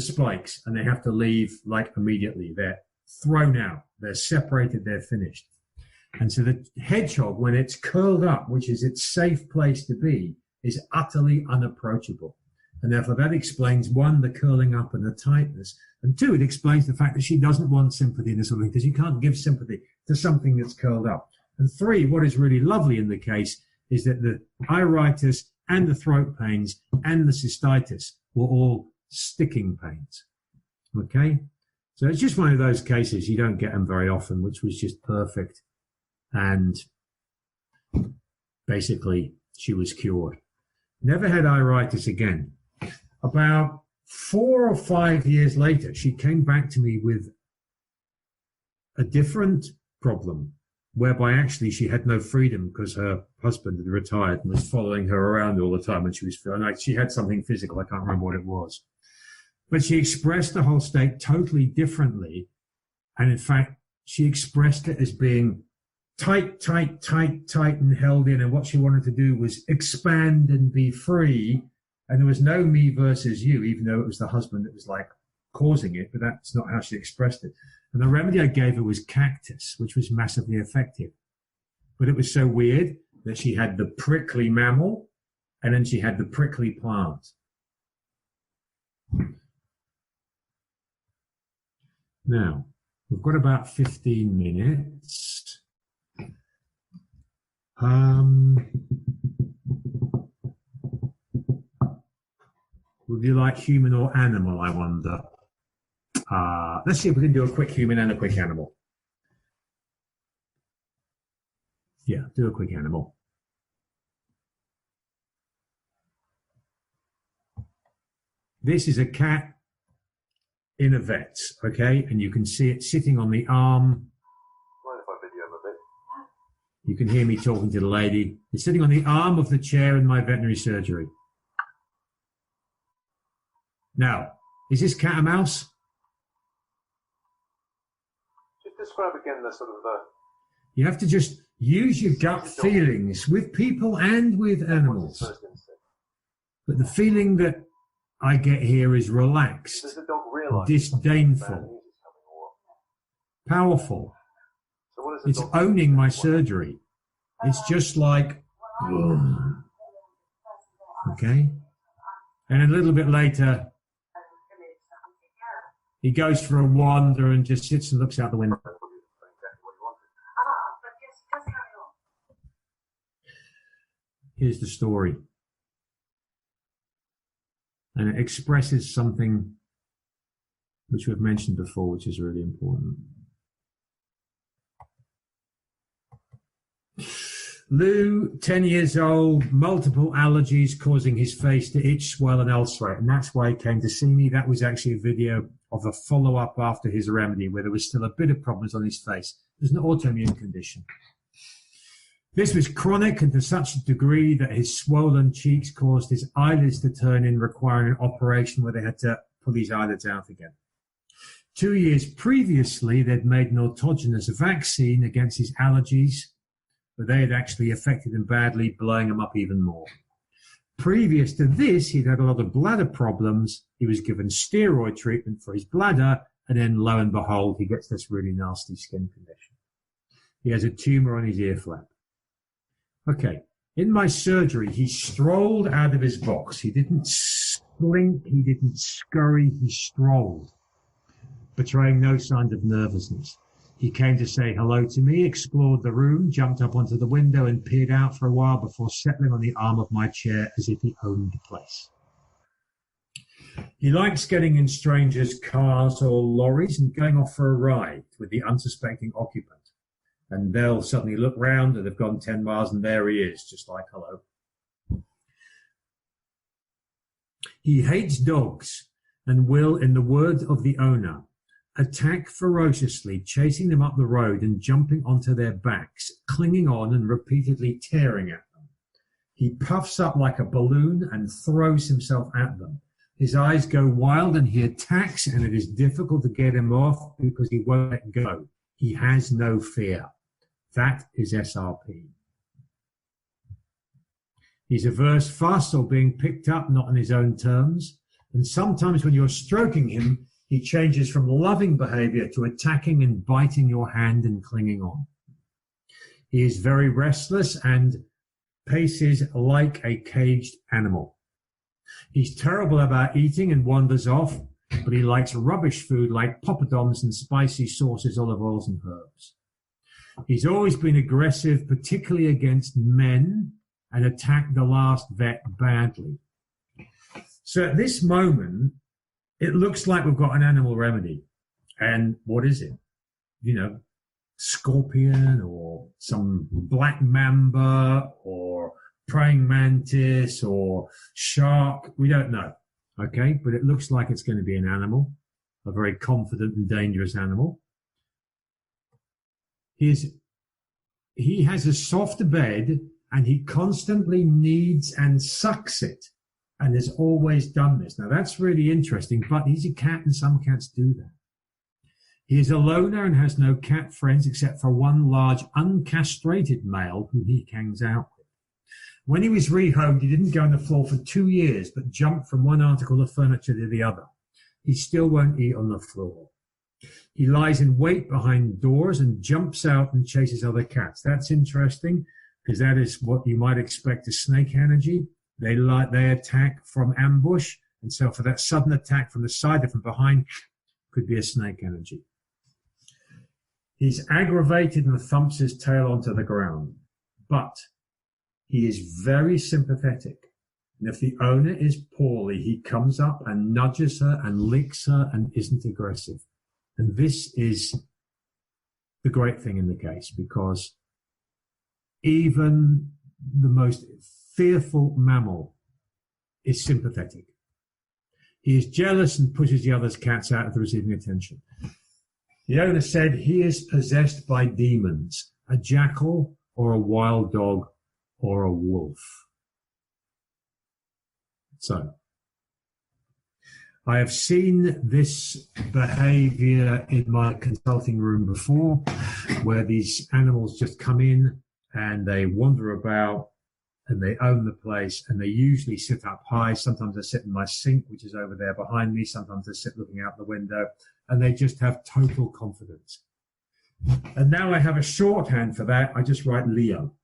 spikes and they have to leave like immediately. They're thrown out. They're separated. They're finished. And so the hedgehog, when it's curled up, which is its safe place to be, is utterly unapproachable. And therefore that explains, one, the curling up and the tightness, and two, it explains the fact that she doesn't want sympathy in this sort of thing, because you can't give sympathy to something that's curled up. And three, what is really lovely in the case is that the iritis and the throat pains and the cystitis were all sticking pains. Okay? So it's just one of those cases, you don't get them very often, which was just perfect. And basically she was cured. Never had iritis again. About 4 or 5 years later, she came back to me with a different problem, whereby actually she had no freedom because her husband had retired and was following her around all the time when she was feeling like she had something physical. I can't remember what it was. But she expressed the whole state totally differently. And in fact, she expressed it as being tight, tight, tight, tight and held in. And what she wanted to do was expand and be free. And there was no me versus you, even though it was the husband that was like causing it, but that's not how she expressed it. And the remedy I gave her was cactus, which was massively effective. But it was so weird that she had the prickly mammal and then she had the prickly plant. Now, we've got about 15 minutes. Would you like human or animal, I wonder? Let's see if we can do a quick human and a quick animal. Yeah, do a quick animal. This is a cat in a vet's, okay? And you can see it sitting on the arm. Mind if I video him a bit? You can hear me talking to the lady. It's sitting on the arm of the chair in my veterinary surgery. Now, is this cat a mouse? Just describe again the sort of the... You have to just use your gut feelings with people and with animals. But the feeling that I get here is relaxed, Does the dog realise disdainful, powerful. So what does the It's dog owning my surgery. It's just like, okay? And a little bit later, he goes for a wander and just sits and looks out the window. Here's the story. And it expresses something which we've mentioned before, which is really important. Lou, 10 years old, multiple allergies causing his face to itch, swell and ulcerate. And that's why he came to see me. That was actually a video of a follow-up after his remedy where there was still a bit of problems on his face. It was an autoimmune condition. This was chronic and to such a degree that his swollen cheeks caused his eyelids to turn in, requiring an operation where they had to pull his eyelids out again. 2 years previously, they'd made an autogenous vaccine against his allergies, but they had actually affected him badly, blowing him up even more. Previous to this, he'd had a lot of bladder problems. He was given steroid treatment for his bladder, and then lo and behold, he gets this really nasty skin condition. He has a tumor on his ear flap. Okay, in my surgery, he strolled out of his box. He didn't slink, he didn't scurry, he strolled, betraying no signs of nervousness. He came to say hello to me, explored the room, jumped up onto the window and peered out for a while before settling on the arm of my chair as if he owned the place. He likes getting in strangers' cars or lorries and going off for a ride with the unsuspecting occupant. And they'll suddenly look round and they've gone 10 miles and there he is, just like hello. He hates dogs and will, in the words of the owner, attack ferociously, chasing them up the road and jumping onto their backs, clinging on and repeatedly tearing at them. He puffs up like a balloon and throws himself at them. His eyes go wild and he attacks, and it is difficult to get him off because he won't let go. He has no fear. That is SRP. He's averse fuss or being picked up, not on his own terms. And sometimes when you're stroking him, he changes from loving behavior to attacking and biting your hand and clinging on. He is very restless and paces like a caged animal. He's terrible about eating and wanders off, but he likes rubbish food like poppadoms and spicy sauces, olive oils and herbs. He's always been aggressive, particularly against men, and attacked the last vet badly. So at this moment, it looks like we've got an animal remedy. And what is it? You know, scorpion or some black mamba or praying mantis or shark. We don't know. Okay. But it looks like it's going to be an animal, a very confident and dangerous animal. He has a soft bed and he constantly kneads and sucks it and has always done this. Now that's really interesting, but he's a cat and some cats do that. He is a loner and has no cat friends except for one large uncastrated male who he hangs out with. When he was rehomed, he didn't go on the floor for 2 years, but jumped from one article of furniture to the other. He still won't eat on the floor. He lies in wait behind doors and jumps out and chases other cats. That's interesting because that is what you might expect a snake energy. They attack from ambush. And so for that sudden attack from the side or from behind could be a snake energy. He's aggravated and thumps his tail onto the ground, but he is very sympathetic. And if the owner is poorly, he comes up and nudges her and licks her and isn't aggressive. And this is the great thing in the case, because even the most fearful mammal is sympathetic. He is jealous and pushes the other cats out of the receiving attention. The owner said he is possessed by demons, a jackal or a wild dog or a wolf. So, I have seen this behavior in my consulting room before, where these animals just come in and they wander about and they own the place, and they usually sit up high. Sometimes they sit in my sink, which is over there behind me. Sometimes they sit looking out the window, and they just have total confidence. And now I have a shorthand for that. I just write Leo.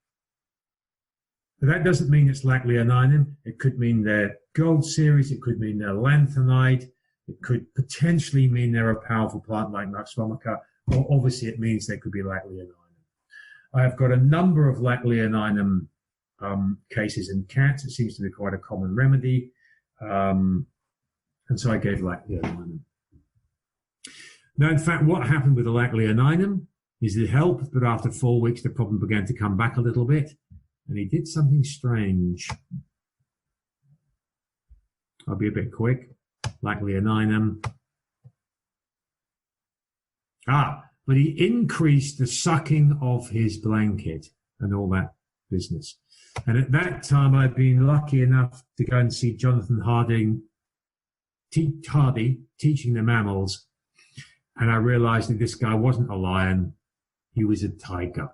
But that doesn't mean it's like Leoninum. It could mean they're Gold Series. It could mean they're Lanthanide. It could potentially mean they're a powerful plant like Nux vomica. Or obviously it means they could be like Leoninum. I've got a number of like Leoninum cases in cats. It seems to be quite a common remedy. And so I gave like Leoninum. Now, in fact, what happened with the lac leoninum is it helped, but after 4 weeks, the problem began to come back a little bit. And he did something strange. I'll be a bit quick. Lac leoninum. But he increased the sucking of his blanket and all that business. And at that time, I'd been lucky enough to go and see Jonathan Hardy teaching the mammals. And I realized that this guy wasn't a lion. He was a tiger.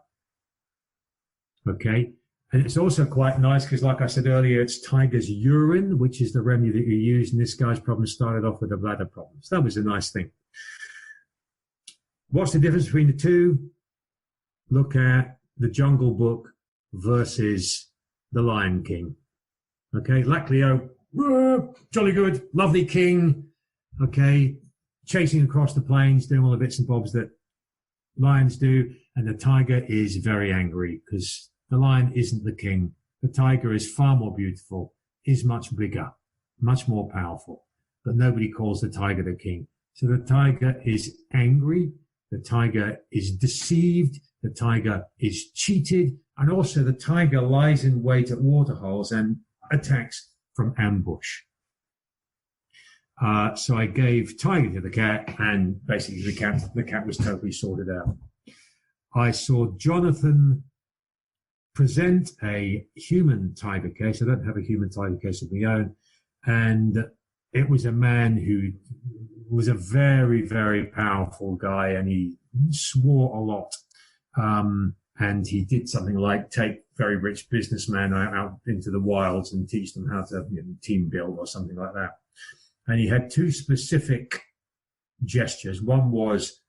Okay. And it's also quite nice because, like I said earlier, it's tiger's urine, which is the remedy that you use. And this guy's problem started off with a bladder problem. So that was a nice thing. What's the difference between the two? Look at the Jungle Book versus the Lion King. Okay. Lac Leo, jolly good, lovely king. Okay. Chasing across the plains, doing all the bits and bobs that lions do. And the tiger is very angry because the lion isn't the king. The tiger is far more beautiful, is much bigger, much more powerful. But nobody calls the tiger the king. So the tiger is angry. The tiger is deceived. The tiger is cheated. And also the tiger lies in wait at waterholes and attacks from ambush. So I gave tiger to the cat, and basically the cat was totally sorted out. I saw Jonathan present a human tiger case. I don't have a human tiger case of my own. And it was a man who was a very, very powerful guy, and he swore a lot. And he did something like take very rich businessmen out into the wilds and teach them how to team build or something like that. And he had two specific gestures. One was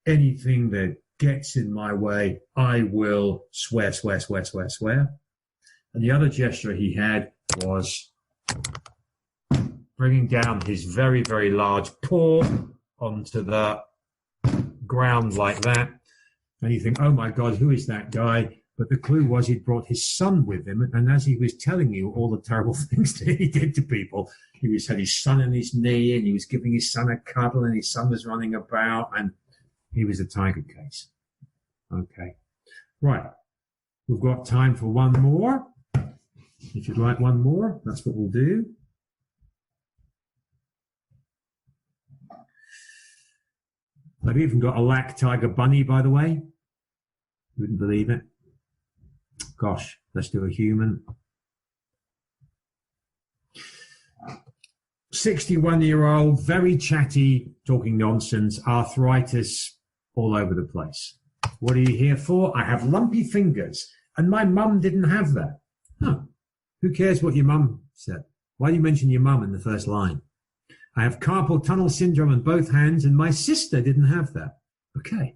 anything that gets in my way, I will swear, swear, swear, swear, swear. And the other gesture he had was bringing down his very, very large paw onto the ground like that. And you think, oh my God, who is that guy? But the clue was he'd brought his son with him. And as he was telling you all the terrible things that he did to people, he had his son on his knee and he was giving his son a cuddle and his son was running about and he was a tiger case. Okay. Right. We've got time for one more. If you'd like one more, that's what we'll do. I've even got a lac tiger bunny, by the way. You wouldn't believe it. Gosh, let's do a human. 61-year-old, very chatty, talking nonsense, arthritis all over the place. What are you here for? I have lumpy fingers, and my mum didn't have that. Huh. Who cares what your mum said? Why do you mention your mum in the first line? I have carpal tunnel syndrome in both hands, and my sister didn't have that. Okay.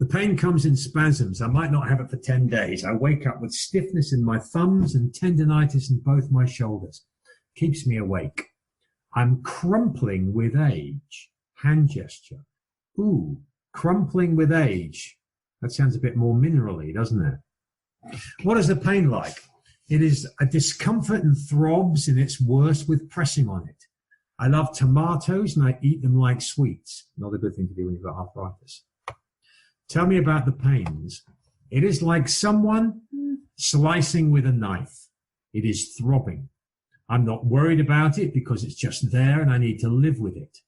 The pain comes in spasms. I might not have it for 10 days. I wake up with stiffness in my thumbs and tendinitis in both my shoulders. Keeps me awake. I'm crumpling with age. Hand gesture. Ooh, crumpling with age. That sounds a bit more minerally, doesn't it? What is the pain like? It is a discomfort and throbs, and it's worse with pressing on it. I love tomatoes and I eat them like sweets. Not a good thing to do when you've got arthritis. Tell me about the pains. It is like someone slicing with a knife. It is throbbing. I'm not worried about it because it's just there and I need to live with it.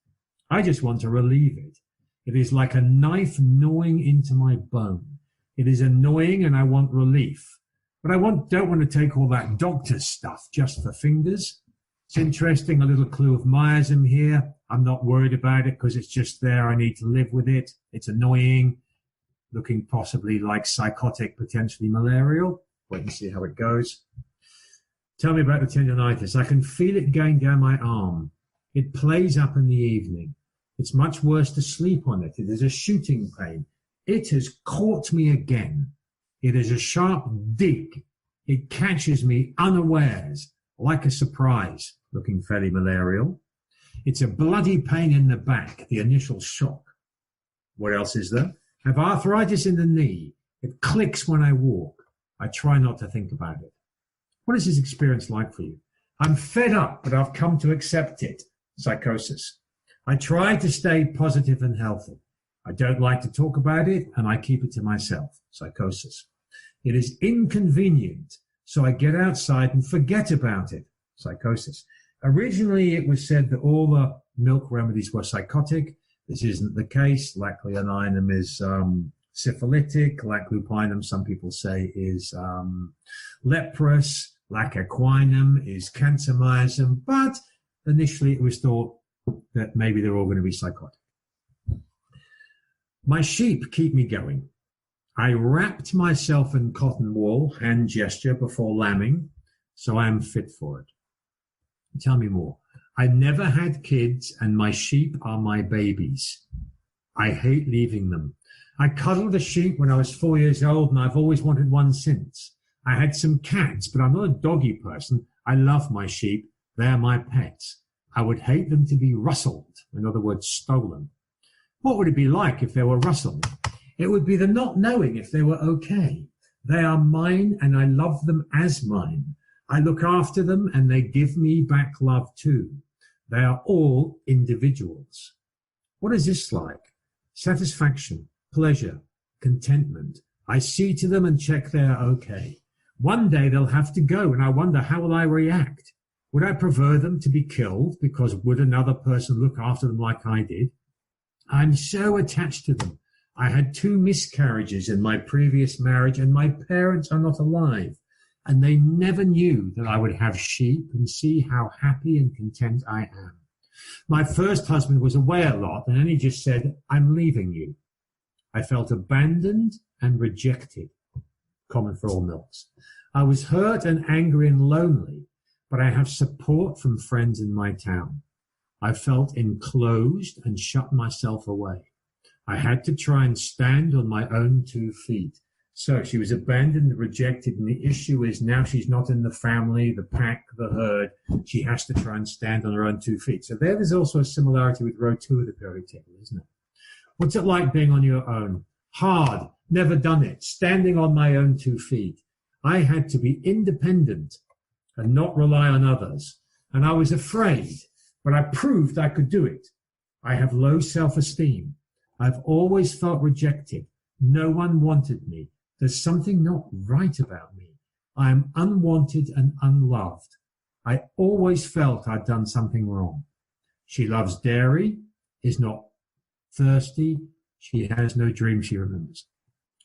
I just want to relieve it. It is like a knife gnawing into my bone. It is annoying and I want relief. But I don't want to take all that doctor's stuff just for fingers. It's interesting, a little clue of miasm here. I'm not worried about it because it's just there. I need to live with it. It's annoying, looking possibly like psychotic, potentially malarial. Wait and see how it goes. Tell me about the tendinitis. I can feel it going down my arm. It plays up in the evening. It's much worse to sleep on it. It is a shooting pain. It has caught me again. It is a sharp dig. It catches me unawares, like a surprise, looking fairly malarial. It's a bloody pain in the back, the initial shock. What else is there? I have arthritis in the knee. It clicks when I walk. I try not to think about it. What is this experience like for you? I'm fed up, but I've come to accept it. Psychosis. I try to stay positive and healthy. I don't like to talk about it, and I keep it to myself. Psychosis. It is inconvenient, so I get outside and forget about it. Psychosis. Originally, it was said that all the milk remedies were psychotic. This isn't the case. Lacleoninum is syphilitic. Laclupinum, some people say, is leprous. Lacaquinum is cancer miasm. But initially, it was thought that maybe they're all going to be psychotic. My sheep keep me going. I wrapped myself in cotton wool, hand gesture, before lambing, so I am fit for it. Tell me more. I never had kids, and my sheep are my babies. I hate leaving them. I cuddled a sheep when I was 4 years old, and I've always wanted one since. I had some cats, but I'm not a doggy person. I love my sheep. They are my pets. I would hate them to be rustled, in other words, stolen. What would it be like if they were rustled? It would be the not knowing if they were okay. They are mine, and I love them as mine. I look after them, and they give me back love too. They are all individuals. What is this like? Satisfaction, pleasure, contentment. I see to them and check they are okay. One day they'll have to go, and I wonder how will I react? Would I prefer them to be killed, because would another person look after them like I did? I'm so attached to them. I had 2 miscarriages in my previous marriage, and my parents are not alive. And they never knew that I would have sheep, and see how happy and content I am. My first husband was away a lot, and then he just said, I'm leaving you. I felt abandoned and rejected. Common for all milks. I was hurt and angry and lonely, but I have support from friends in my town. I felt enclosed and shut myself away. I had to try and stand on my own 2 feet. So she was abandoned and rejected, and the issue is now she's not in the family, the pack, the herd. She has to try and stand on her own 2 feet. So there's also a similarity with row 2 of the periodic table, isn't it? What's it like being on your own? Hard, never done it, standing on my own 2 feet. I had to be independent and not rely on others. And I was afraid, but I proved I could do it. I have low self-esteem. I've always felt rejected. No one wanted me. There's something not right about me. I am unwanted and unloved. I always felt I'd done something wrong. She loves dairy, is not thirsty. She has no dream she remembers.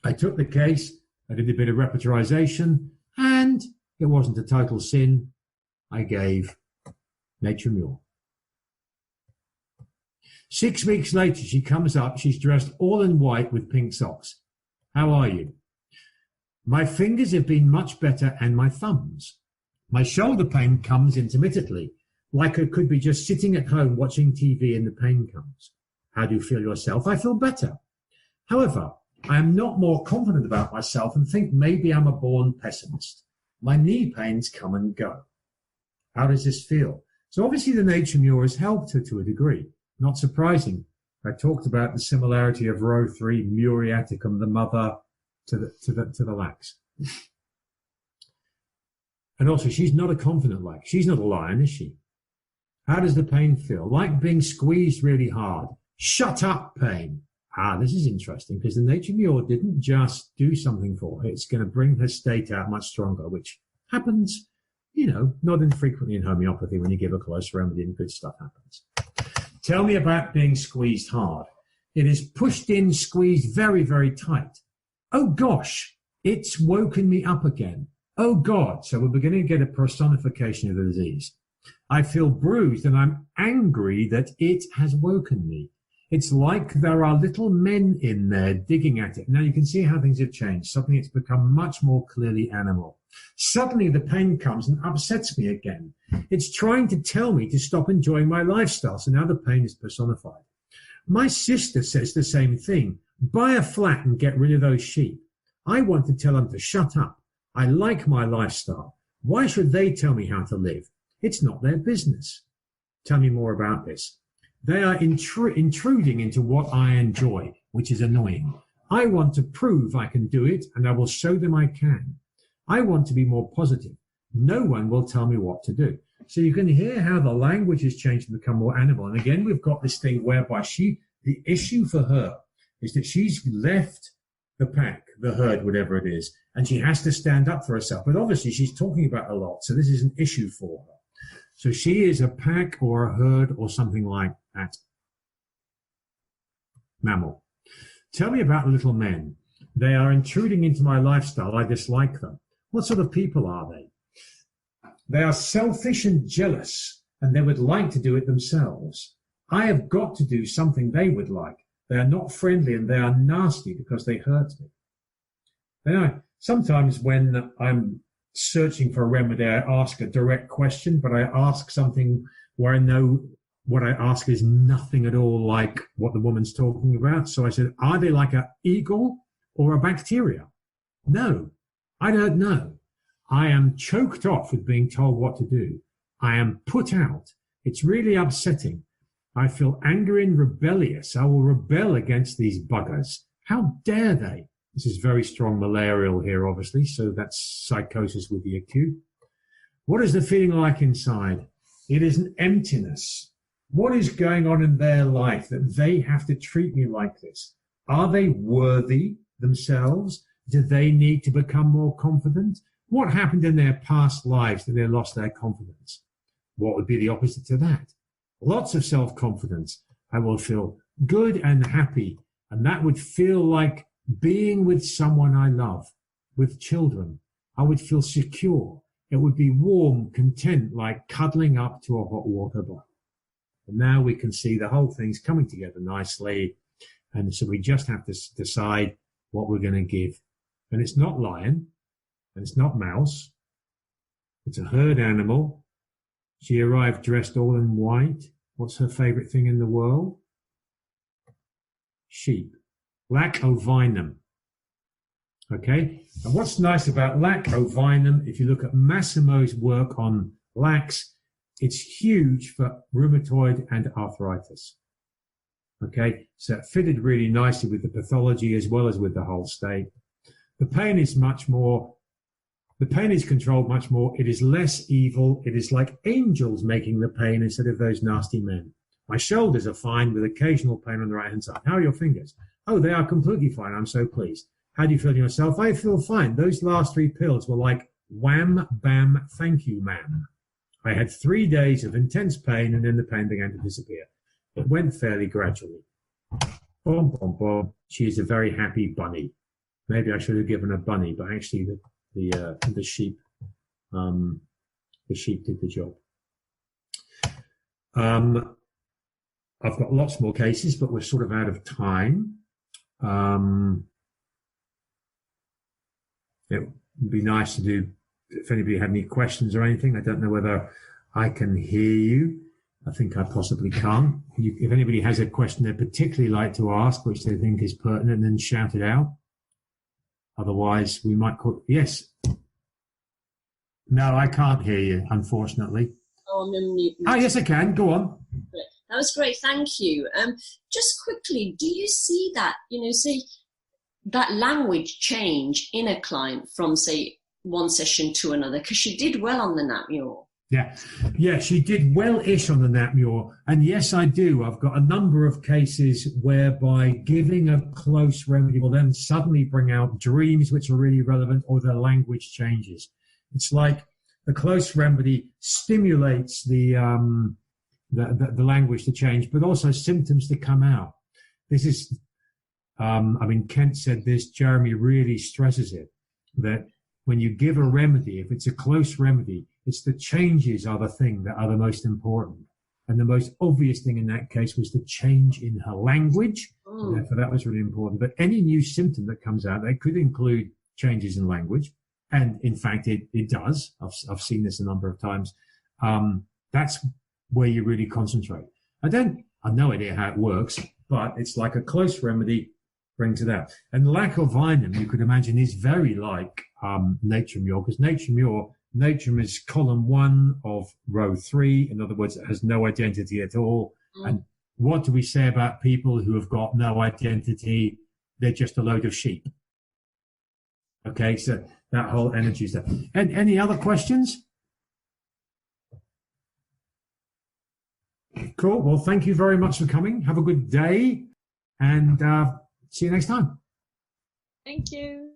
I took the case. I did a bit of repertorization, and it wasn't a total sin. I gave Nature Mule. 6 weeks later, she comes up. She's dressed all in white with pink socks. How are you? My fingers have been much better, and my thumbs. My shoulder pain comes intermittently, like I could be just sitting at home watching TV and the pain comes. How do you feel yourself? I feel better. However, I am not more confident about myself and think maybe I'm a born pessimist. My knee pains come and go. How does this feel? So obviously the nature mule has helped her to a degree. Not surprising. I talked about the similarity of row 3, muriaticum, the mother, to the lax. And also, she's not a confident lax. She's not a lion, is she? How does the pain feel? Like being squeezed really hard. Shut up, pain. This is interesting because the nature mule didn't just do something for her. It's going to bring her state out much stronger, which happens, not infrequently in homeopathy. When you give a close remedy and good stuff happens. Tell me about being squeezed hard. It is pushed in, squeezed very, very tight. Oh gosh, it's woken me up again. Oh God. So we're beginning to get a personification of the disease. I feel bruised and I'm angry that it has woken me. It's like there are little men in there digging at it. Now you can see how things have changed. Suddenly it's become much more clearly animal. Suddenly the pain comes and upsets me again. It's trying to tell me to stop enjoying my lifestyle. So now the pain is personified. My sister says the same thing. Buy a flat and get rid of those sheep. I want to tell them to shut up. I like my lifestyle. Why should they tell me how to live? It's not their business. Tell me more about this. They are intruding into what I enjoy, which is annoying. I want to prove I can do it, and I will show them I can. I want to be more positive. No one will tell me what to do. So you can hear how the language has changed and become more animal. And again, we've got this thing whereby the issue for her is that she's left the pack, the herd, whatever it is, and she has to stand up for herself. But obviously she's talking about a lot, so this is an issue for her. So she is a pack or a herd or something like that. Mammal. Tell me about little men. They are intruding into my lifestyle. I dislike them. What sort of people are they? They are selfish and jealous, and they would like to do it themselves. I have got to do something they would like. They are not friendly and they are nasty because they hurt me. Sometimes when I'm searching for a remedy, I ask a direct question, but I ask something where I know what I ask is nothing at all like what the woman's talking about. So I said, are they like an eagle or a bacteria? No, I don't know. I am choked off with being told what to do. I am put out. It's really upsetting. I feel angry and rebellious. I will rebel against these buggers. How dare they? This is very strong malarial here, obviously, so that's psychosis with the acute. What is the feeling like inside? It is an emptiness. What is going on in their life that they have to treat me like this? Are they worthy themselves? Do they need to become more confident? What happened in their past lives that they lost their confidence? What would be the opposite to that? Lots of self-confidence. I will feel good and happy, and that would feel like being with someone I love, with children. I would feel secure. It would be warm, content, like cuddling up to a hot water bath. And now we can see the whole thing's coming together nicely. And so we just have to decide what we're going to give. And it's not lion, and it's not mouse. It's a herd animal. She arrived dressed all in white. What's her favorite thing in the world? sheep. Lac ovinum. Okay, and what's nice about lac ovinum, if you look at Massimo's work on lacs, it's huge for rheumatoid and arthritis. Okay, so it fitted really nicely with the pathology as well as with the whole state. The pain is controlled much more. It is less evil. It is like angels making the pain instead of those nasty men. My shoulders are fine with occasional pain on the right hand side. How are your fingers? Oh, they are completely fine. I'm so pleased. How do you feel yourself? I feel fine. Those last 3 pills were like wham, bam, thank you, ma'am. I had 3 days of intense pain and then the pain began to disappear. It went fairly gradually. Boom, boom, boom. She is a very happy bunny. Maybe I should have given a bunny, but actually the sheep did the job. I've got lots more cases, but we're sort of out of time. It would be nice to do, if anybody had any questions or anything. I don't know whether I can hear you. I think I possibly can't. If anybody has a question they'd particularly like to ask, which they think is pertinent, then shout it out. Otherwise, we might call. Yes. No, I can't hear you, unfortunately. Oh, I'm in mute. Oh, yes, I can. Go on. That was great. Thank you. Just quickly, do you see that, say that language change in a client from, say, one session to another? Because she did well on the NAPMUR. Yeah, she did well-ish on the NAPMUR. And yes, I do. I've got a number of cases whereby giving a close remedy will then suddenly bring out dreams which are really relevant, or their language changes. It's like the close remedy stimulates the language to change, but also symptoms to come out. This is, Kent said this, Jeremy really stresses it, that when you give a remedy, if it's a close remedy, it's the changes are the thing that are the most important. And the most obvious thing in that case was the change in her language. Mm. Therefore, that was really important. But any new symptom that comes out, they could include changes in language. And in fact, it does. I've seen this a number of times. That's where you really concentrate. I've no idea how it works, but it's like a close remedy brings it out. And lac ovinum, you could imagine, is very like NatureMUR, because NatureMUR is column 1 of row 3. In other words, it has no identity at all. Mm. And what do we say about people who have got no identity? They're just a load of sheep. Okay, so that whole energy stuff. And any other questions? Cool. Well, thank you very much for coming. Have a good day, and see you next time. Thank you.